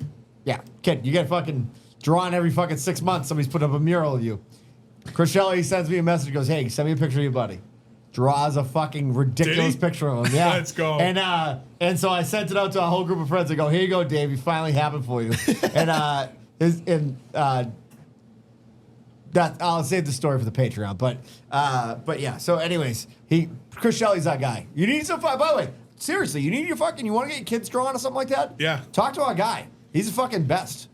yeah, kid, you get fucking drawn every fucking 6 months. Somebody's put up a mural of you. Chris Shelley sends me a message. Goes, hey, send me a picture of your buddy. Draws a fucking ridiculous Did he? picture of him. Yeah, Let's go. And so I sent it out to a whole group of friends. I go, here you go, Dave. It finally happened for you. That I'll save the story for the Patreon. But yeah. So anyways, Chris Shelley's that guy. You need some. By the way, seriously, you want to get your kids drawn or something like that? Yeah. Talk to our guy. He's the fucking best.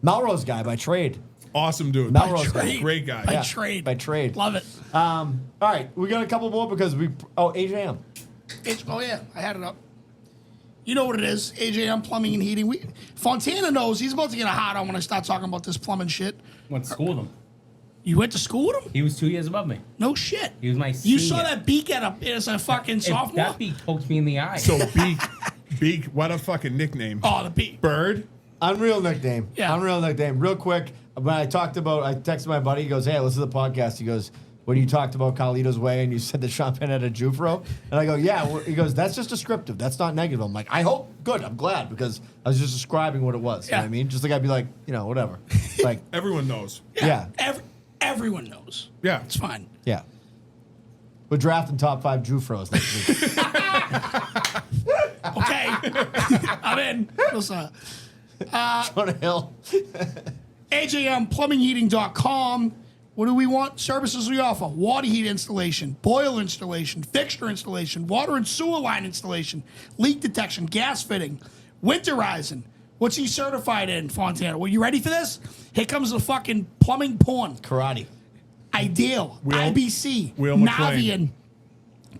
Melrose guy by trade. Awesome dude. Melrose guy. trade. Great guy. By Yeah, trade. by trade. Love it. All right, we got a couple more because AJM. Oh, yeah. I had it up. You know what it is. AJM Plumbing and Heating. Fontana knows he's about to get a hot on when I start talking about this plumbing shit. Went to school with him. You went to school with him? He was 2 years above me. No shit. He was my You senior. saw that beak as a fucking sophomore? That beak poked me in the eye. So Beak, what a fucking nickname. Oh, the beak. Bird. Unreal nickname. Yeah. Unreal nickname. Real quick, when I texted my buddy. He goes, hey, listen to the podcast. He goes, when you talked about Carlito's Way and you said that Sean Penn had a Jufro. And I go, yeah. Well, he goes, that's just descriptive. That's not negative. I'm like, I hope. Good. I'm glad because I was just describing what it was. You know what I mean? Just like I'd be like, whatever. Like, Everyone knows. yeah. Everyone knows. Yeah. It's fine. Yeah. We're drafting top 5 Jufros next week. Okay. I'm in. Listen. Jonah Hill. AJMPlumbingHeating.com. What do we want? Services we offer: water heat installation, boiler installation, fixture installation, water and sewer line installation, leak detection, gas fitting, winterizing. What's he certified in, Fontana? Well, you ready for this? Here comes the fucking plumbing porn. Karate. Ideal, IBC, Will McLean. Navian,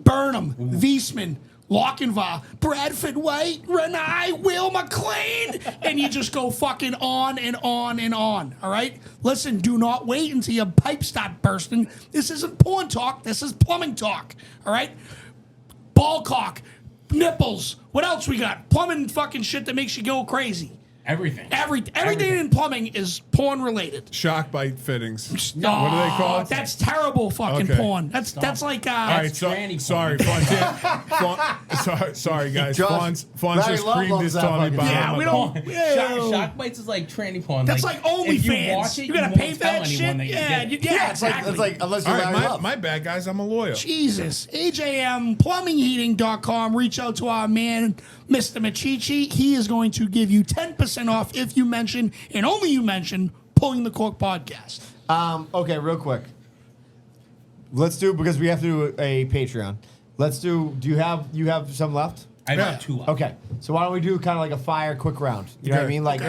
Burnham, Viessmann, Lochinvar, Bradford White, Renai, Will McLean, and you just go fucking on and on and on. All right? Listen, do not wait until your pipes start bursting. This isn't porn talk. This is plumbing talk. All right? Ball cock, nipples. What else we got? Plumbing fucking shit that makes you go crazy. Everything. Everything in plumbing is porn related. Shock bite fittings. No, What do they call it? That's terrible fucking Okay. porn. That's like All right, tranny sorry, sorry, guys. Josh, Fonz Larry just Love creamed loves this that Tommy fucking Bahama. Yeah, we don't. Yeah. Shock bites is like tranny porn. That's like if you OnlyFans. watch it, You gotta won't pay for tell that shit. anyone that you Yeah, did it. yeah, It's like, exactly. it's like unless All you're right, Larry Love. my bad, guys. I'm a lawyer. Jesus. AJMPlumbingHeating.com. Reach out to our man, Mr. Machichi. He is going to give you 10% off if you mention, and only you mention, Pulling the Cork podcast. Okay, real quick. Let's do because we have to do a Patreon. Let's do. Do you have some left? I Yeah. got 2 left. Okay, so why don't we do kind of like a fire quick round? You know what I Okay. mean? Like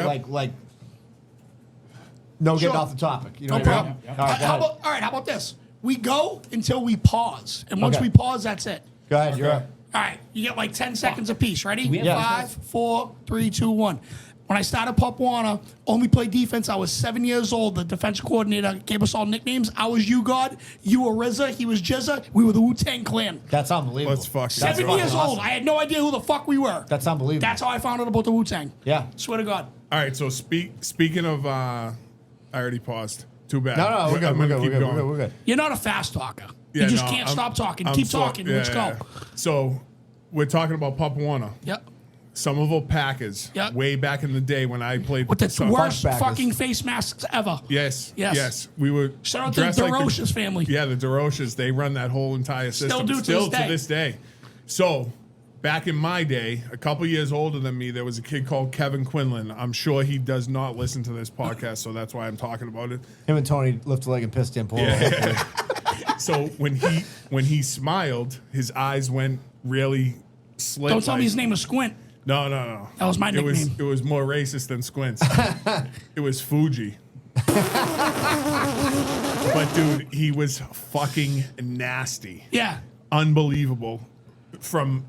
no getting Sure. off the topic. You know No what I problem. mean? All right, go ahead. All right, how about this? We go until we pause. And once Okay. we pause, that's it. Go ahead. You're up. All right, you get like 10 seconds apiece. Ready? We have Yeah. 5, 4, 3, 2, 1. When I started Pop Warner, only played defense. I was 7 years old. The defense coordinator gave us all nicknames. I was You God, you were RZA, he was Jizza. We were the Wu-Tang Clan. That's unbelievable. Let's fuck it. That's 7 fucking years awesome. old. I had no idea who the fuck we were. That's unbelievable. That's how I found out about the Wu-Tang. Yeah. Swear to God. All right, so speaking of, I already paused. Too bad. No, we're good. I'm We're gonna good. keep We're good. going. We're good. You're not a fast talker. Yeah, You just no, can't I'm- stop talking. I'm Keep slow. talking. Yeah, Let's go. yeah. So we're talking about Pop Warner. Yep. Somerville Packers. Yep. Way back in the day when I played With the some- worst Backers. fucking face masks ever. Yes. Yes. Yes. We were Shout out to the dressed like DeRoches family. Yeah, the DeRoches. They run that whole entire system. Still do to this day. So back in my day, a couple years older than me, there was a kid called Kevin Quinlan. I'm sure he does not listen to this podcast, so that's why I'm talking about it. Him and Tony lift a leg and pissed him. So when he smiled, his eyes went really slit. Don't tell me his name was Squint. No. That was my nickname. It was more racist than Squints. It was Fuji. But dude, he was fucking nasty. Yeah. Unbelievable. From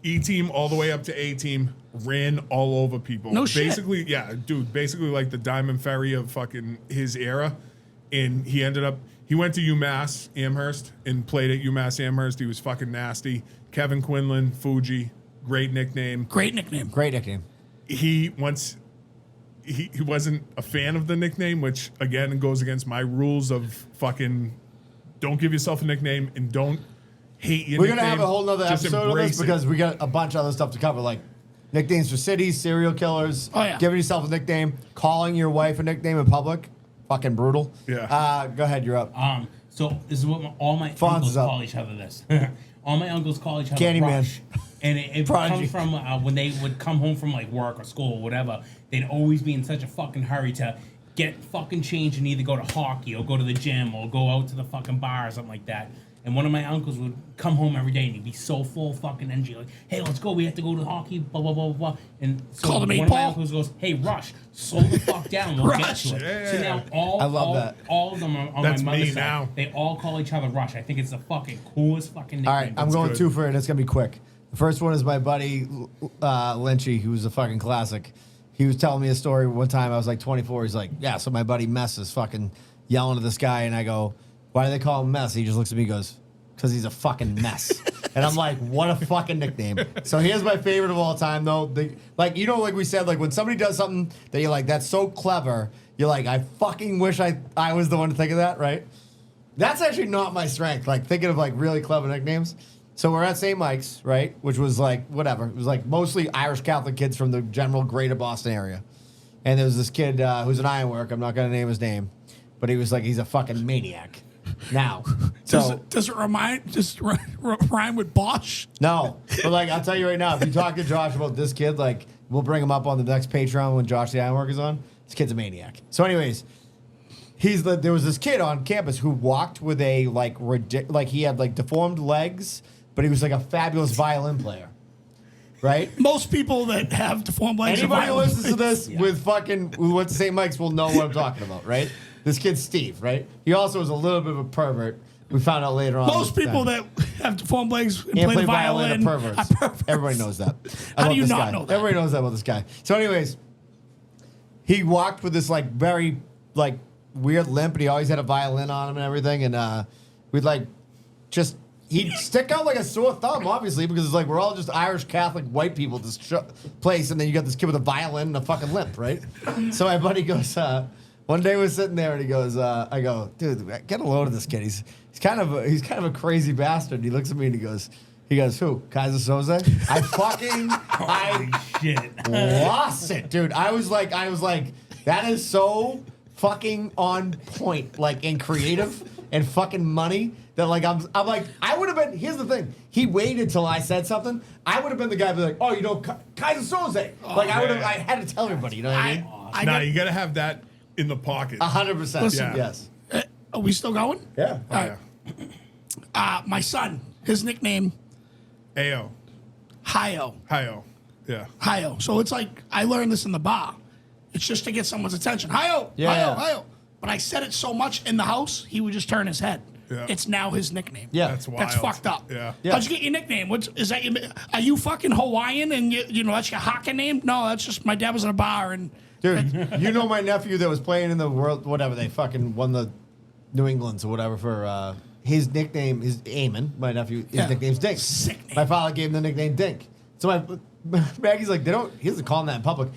E-team all the way up to A-team, ran all over people. No shit. Basically, yeah, dude, basically like the Diamond Ferry of fucking his era. And he went to UMass Amherst and played at UMass Amherst. He was fucking nasty. Kevin Quinlan, Fuji, great nickname. Great nickname. Great nickname. He wasn't a fan of the nickname, which again goes against my rules of fucking don't give yourself a nickname and don't hate your We're nickname. going to have a whole nother Just episode of embrace this it. because we got a bunch of other stuff to cover, like nicknames for cities, serial killers, Oh, yeah. giving yourself a nickname, calling your wife a nickname in public. Fucking brutal. Yeah. Go ahead, you're up. So this is what all my Fonz uncles is up. call each other this. All my uncles call each other Candyman. Rush. And it Prodigy. comes from when they would come home from like work or school or whatever, they'd always be in such a fucking hurry to get fucking changed and either go to hockey or go to the gym or go out to the fucking bar or something like that. And one of my uncles would come home every day and he'd be so full fucking energy, like, hey, let's go, we have to go to hockey, blah, blah, blah, blah, blah. And so Call him one eight of my ball. uncles goes, hey, Rush, slow the fuck down, we'll Rush. get to it. Yeah. So now I love that. all of them are on That's my me mother's side. now. They all call each other Rush. I think it's the fucking coolest fucking nickname. All right, I'm going good. 2 for it, and it's going to be quick. The first one is my buddy Lynchy, who's a fucking classic. He was telling me a story one time. I was like 24. He's like, yeah, so my buddy Mess is fucking yelling at this guy, and I go, why do they call him Mess? He just looks at me and goes, because he's a fucking mess. And I'm like, what a fucking nickname. So here's my favorite of all time, though. Like we said, like when somebody does something that you're like, that's so clever, you're like, I fucking wish I was the one to think of that, right? That's actually not my strength, like thinking of like really clever nicknames. So we're at St. Mike's, right? Which was like, whatever. It was like mostly Irish Catholic kids from the general greater Boston area. And there was this kid who's an ironwork. I'm not going to name his name. But he was like, he's a fucking maniac. Now. Does it rhyme with Bosch? No. But like, I'll tell you right now, if you talk to Josh about this kid, like, we'll bring him up on the next Patreon when Josh the Ironwork is on. This kid's a maniac. So anyways, there was this kid on campus who walked with a like he had like deformed legs, but he was like a fabulous violin player. Right? Most people that have deformed legs Anybody are who violent. listens to this with fucking who went to St. Mike's will know what I'm talking about, right? This kid's Steve, right? He also was a little bit of a pervert. We found out later on. Most people that have deformed legs and can't play the violin are perverts. Everybody knows that. How do about you this not guy. know that? Everybody knows that about this guy. So, anyways, he walked with this like very like weird limp, and he always had a violin on him and everything. And we'd like just he'd stick out like a sore thumb, obviously, because it's like we're all just Irish Catholic white people at this place, and then you got this kid with a violin and a fucking limp, right? So my buddy goes. One day we're sitting there and he goes, I go, dude, get a load of this kid. He's kind of a crazy bastard. He looks at me and he goes, who? Kaiser Soze? I Shit. lost it, dude. I was like, that is so fucking on point, like and creative and fucking money that like I'm like I would have been. Here's the thing. He waited till I said something. I would have been the guy to be like, oh, you know, Kaiser Soze. Like I would have. I had to tell everybody. You know what I mean? You gotta have that in the pocket. 100%. Listen, Yes. Are we still going? Yeah. Oh, yeah. My son, his nickname, Ayo. Hio. Hi-yo. Yeah. Hio. So it's like, I learned this in the bar. It's just to get someone's attention. Hio. Yeah, Hio. yeah. Hio. But I said it so much in the house, he would just turn his head. Yeah. It's now his nickname. Yeah. That's wild. That's fucked up. Yeah. Yeah. How'd you get your nickname? Are you fucking Hawaiian and you know that's your hockey name? No, that's just my dad was in a bar and Dude, you know my nephew that was playing in the world, whatever, they fucking won the New Englands or whatever for, his nickname is Eamon, my nephew, his Yeah. nickname's Dink. Sick name. My father gave him the nickname Dink. So Maggie's like, he doesn't call him that in public.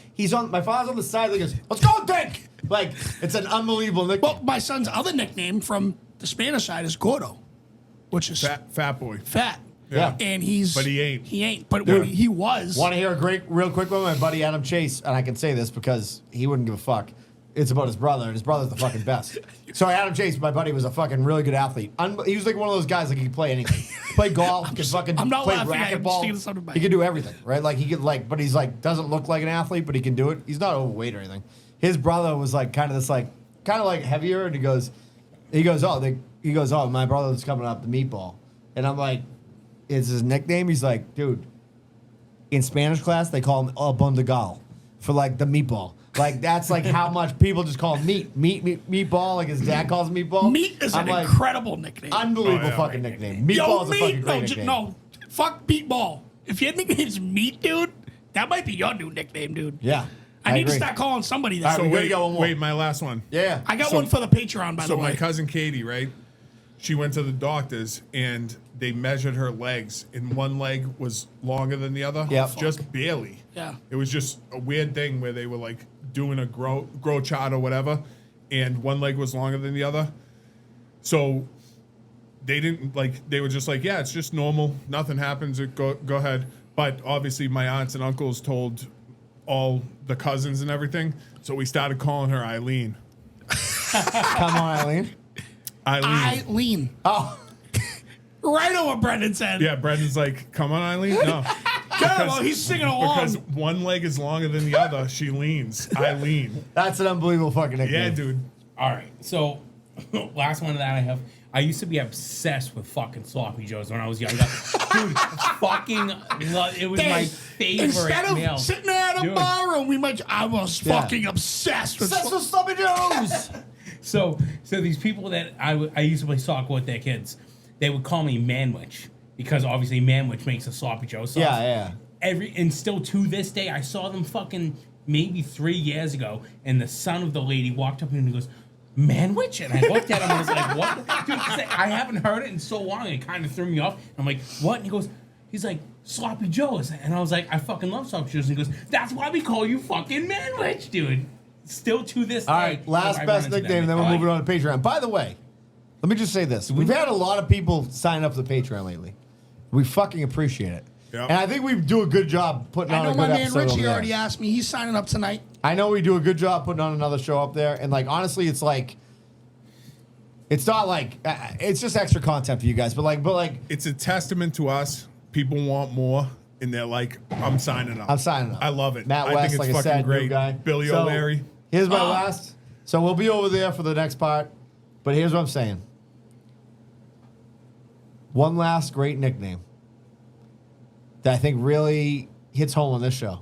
My father's on the side, he goes, let's go Dink! Like, it's an unbelievable nickname. well, my son's other nickname from the Spanish side is Gordo, which is Fat boy. fat. Yeah. And But he ain't. He ain't. But Dude. when he was. Want to hear a real quick one? My buddy Adam Chase, and I can say this because he wouldn't give a fuck. it's about his brother, and his brother's the fucking best. So Adam Chase, my buddy, was a fucking really good athlete. He was like one of those guys like he could play anything. Play golf, could fucking I'm not play laughing, I'm just thinking of something racquetball. back. He could do everything, right? Like he could but he's like doesn't look like an athlete, but he can do it. He's not overweight or anything. His brother was like kind of heavier, and he goes, oh, my brother's coming up, the meatball, and I'm like, is his nickname? He's like, dude, in Spanish class they call him El Bondegal for like the meatball. Like that's like how much people just call him meatball. Like his dad calls him meatball. Meat is an like, incredible nickname. unbelievable fucking nickname. Meatball is a fucking great nickname. No, fuck meatball. If your nickname's meat, dude, that might be your new nickname, dude. Yeah, I need to agree. start calling somebody that. All right, So we gotta wait, go one more. wait, my last one. Yeah, I got one for the Patreon, by the So way. my cousin Katie, right? She went to the doctors and they measured her legs, and one leg was longer than the other. Yep. Just barely. Yeah. It was just a weird thing where they were like doing a grow chart or whatever, and one leg was longer than the other. So they didn't they were just like, yeah, it's just normal. Nothing happens. Go ahead. But obviously my aunts and uncles told all the cousins and everything. So we started calling her Eileen. come on, Eileen. Eileen. Oh, Right over Brendan's head. Yeah, Brendan's like, come on, Eileen. No. God, well, he's singing along. Because one leg is longer than the other, she leans. Eileen. that's an unbelievable fucking nickname. Yeah, dude. All right, so last one that I have. I used to be obsessed with fucking sloppy joes when I was younger. Dude, it was my favorite Instead of meal. sitting there at a Dude. bar room, I was fucking obsessed with. That's the Sloppy Joes. So these people that I used to play soccer with their kids, they would call me Manwich because obviously Manwich makes a sloppy joe sauce. Yeah. And still to this day, I saw them fucking maybe 3 years ago, and the son of the lady walked up to me and he goes, Manwich? And I looked at him and was like, what? Dude, I haven't heard it in so long. It kind of threw me off. I'm like, what? And he's like, Sloppy Joe's. And I was like, I fucking love Sloppy Joe's. And he goes, that's why we call you fucking Manwich, dude. Still to this day. All right, last I best run into nickname, them. then we're moving on to Patreon. By the way, let me just say this. We've had a lot of people sign up for the Patreon lately. We fucking appreciate it. Yep. And I think we do a good job putting I on know a my good man episode over Richie there. already asked me. He's signing up tonight. I know we do a good job putting on another show up there. And, like, honestly, it's like, it's not like, it's just extra content for you guys. But It's a testament to us. People want more, and they're like, I'm signing up. I'm signing up. I love it. Matt I West, think like it's I fucking said, great. new guy. Billy So, O'Leary. Here's my last. So we'll be over there for the next part. But here's what I'm saying. One last great nickname that I think really hits home on this show.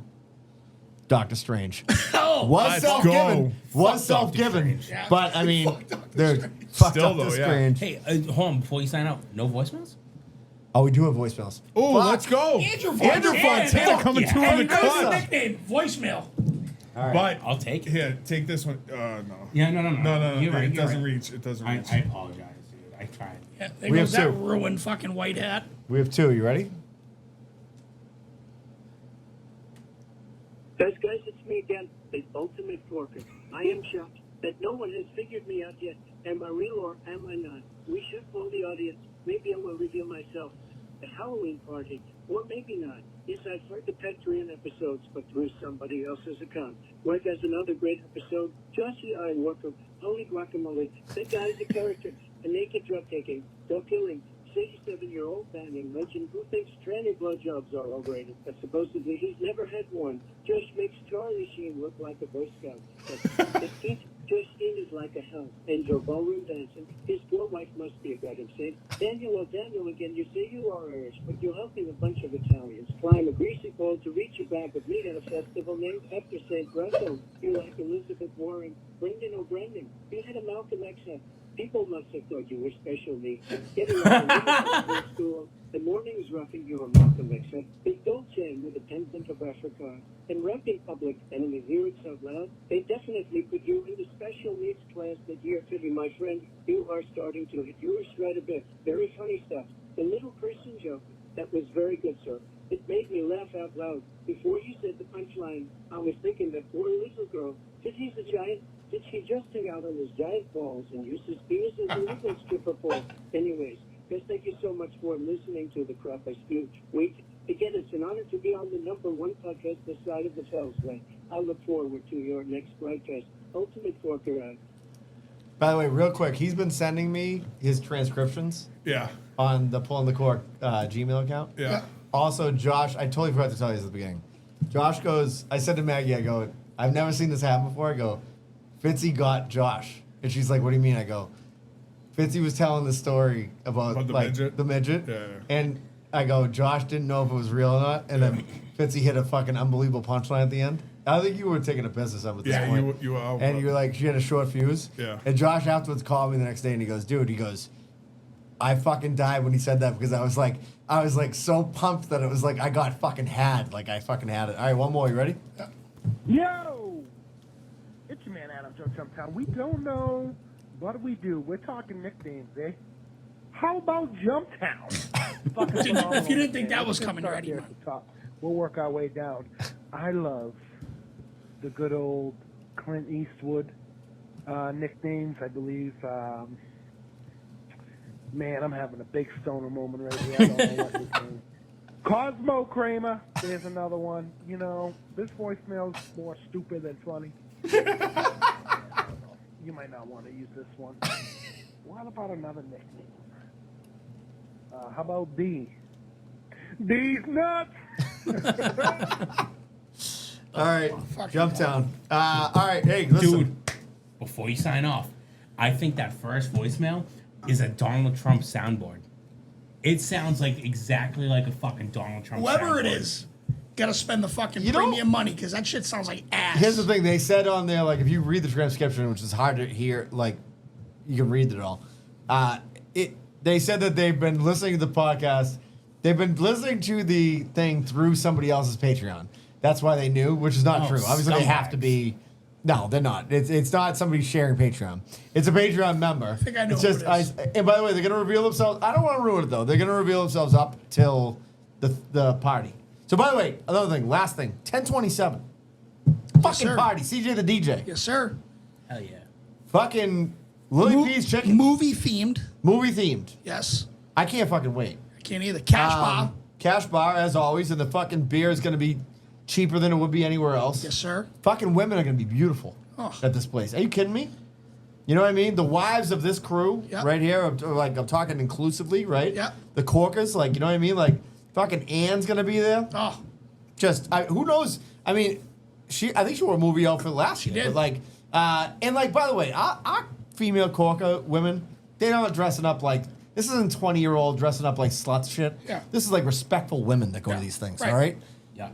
Doctor Strange. Oh, Was Let's self-given. go. Was Fuck Dr. self-given. Strange. But, I mean, they're fucked Still up though, to yeah. Strange. Hey, hold on, before you sign out, no voicemails? Oh, we do have voicemails. Oh, Fuck. let's go. Andrew Fontana coming through And in the there's his clutch. nickname, voicemail. All right. But I'll take it. here, take this one. No. Yeah, no. No. You're right, It you're doesn't right. reach. It doesn't I reach. apologize, dude. I tried. Yeah, there We goes have that two. ruined fucking white hat. We have two. You ready? Guys, it's me again, the ultimate forker. I am shocked that no one has figured me out yet. Am I real or am I not? We should fool the audience. Maybe I will reveal myself. The Halloween party, or maybe not. Yes, I've heard the Patreon episodes, but through somebody else's account. Mike has another great episode. Joshy Ironworker, Holy Guacamole. That guy's a character. A naked drug taking, dog killing, 67-year-old banning legend who thinks tranny blowjobs are overrated, but supposedly he's never had one. Josh makes Charlie Sheen look like a Boy Scout. But Josh Sheen is like a house. Angel ballroom dancing. His poor wife must be a goddamn saint. Daniel again, you say you are Irish, but you're helping a bunch of Italians climb a greasy pole to reach a bag of meat at a festival named after St. Russell. You're like Elizabeth Warren, Brendan O'Brien. You had a Malcolm X hat. People must have thought you were special needs. Getting out of school, the mornings roughing you were Malcolm X. Big Dolce with a pendant of Africa. And rapping Public Enemy lyrics out loud, they definitely put you in the special needs class that year, Philly, my friend. You are starting to hit your stride a bit. Very funny stuff. The little person joke, that was very good, sir. It made me laugh out loud. Before you said the punchline, I was thinking that poor little girl, did he's a giant? Did she just hang out on his giant balls and use his penis as a little stripper pole? Anyways, guys, thank you so much for listening to the crap I spew. Wait, again, it's an honor to be on the #1 podcast this side of the Fells. I look forward to your next broadcast. ultimate fork around. By the way, real quick, he's been sending me his transcriptions Yeah. on the Pulling the Cork Gmail account. Yeah. Also, Josh, I totally forgot to tell you this at the beginning. Josh goes, I said to Maggie, I go, I've never seen this happen before. I go, Fitzy got Josh. And she's like, what do you mean? I go, Fitzy was telling the story about the like midget? the midget. Yeah. And I go, Josh didn't know if it was real or not. And then Fitzy hit a fucking unbelievable punchline at the end. I think you were taking a business up at this Yeah, point. you were. And you were like, she had a short fuse. Yeah. And Josh afterwards called me the next day and he goes, dude, I fucking died when he said that because I was like so pumped that it was like I got fucking had. Like I fucking had it. All right, one more. You ready? Yo! It's your man Adam from Jumptown. We don't know what we do. We're talking nicknames, eh? How about Jumptown? Fucking If you didn't think that was Let's coming, start ready, here man. at the top. We'll work our way down. I love the good old Clint Eastwood nicknames. I believe, man, I'm having a big stoner moment right here. I don't know what his name. Cosmo Kramer, there's another one. You know, this voicemail's more stupid than funny. You might not want to use this one. What about another nickname? How about D? D's nuts! All right, Jumptown. All right, hey, listen. Dude, before you sign off, I think that first voicemail is a Donald Trump soundboard. It sounds like exactly like a fucking Donald Trump Whoever it soundboard. is, gotta spend the fucking You know- premium money because that shit sounds like ass. Here's the thing. They said on there, like, if you read the transcription, which is hard to hear, like, you can read it all. They said that they've been listening to the podcast. They've been listening to the thing through somebody else's Patreon. That's why they knew, which is not Oh, true. Obviously, they have to scumbags. be. No, they're not. It's not somebody sharing Patreon. It's a Patreon member. I think I know it's who just, it is. and by the way, they're going to reveal themselves. I don't want to ruin it, though. They're going to reveal themselves up till the party. So, by the way, another thing, last thing, 1027. Fucking sir. party. CJ the DJ. Yes, sir. Hell yeah. Fucking Lily P's chicken. Movie themed. Movie themed. Yes. I can't fucking wait. I can't either. Cash bar. Cash bar, as always, and the fucking beer is going to be cheaper than it would be anywhere else. Yes, sir. Fucking women are going to be beautiful Oh. at this place. Are you kidding me? You know what I mean? The wives of this crew Yep. right here, I'm talking inclusively, right? Yep. The Corkers, like, you know what I mean? Like, fucking Anne's going to be there. Oh, Who knows? I mean, I think she wore a movie outfit last year. did. But like, and like, by the way, our female Corker women, they're not dressing up like, this isn't 20-year-old dressing up like sluts shit. Yeah. This is like respectful women that go to these things, Right. all right? Yeah.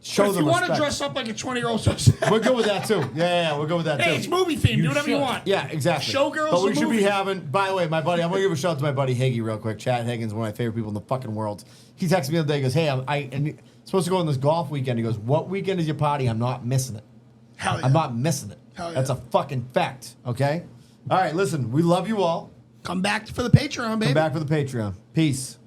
Show but if them you want to respect. dress up like a 20-year-old, We're good with that too. Yeah, we're good with that hey, too. it's movie themed. Do whatever you should. want. Yeah, exactly. Showgirls But we a should be movie. having, by the way, my buddy, I'm going to give a shout out to my buddy Higgy real quick. Chad Higgins, one of my favorite people in the fucking world. He texted me the other day, he goes, hey, I'm supposed to go on this golf weekend. He goes, what weekend is your party? I'm not missing it. Hell yeah. I'm not missing it. Hell yeah. That's a fucking fact, okay? All right, listen, we love you all. Come back for the Patreon, baby. Come back for the Patreon. Peace.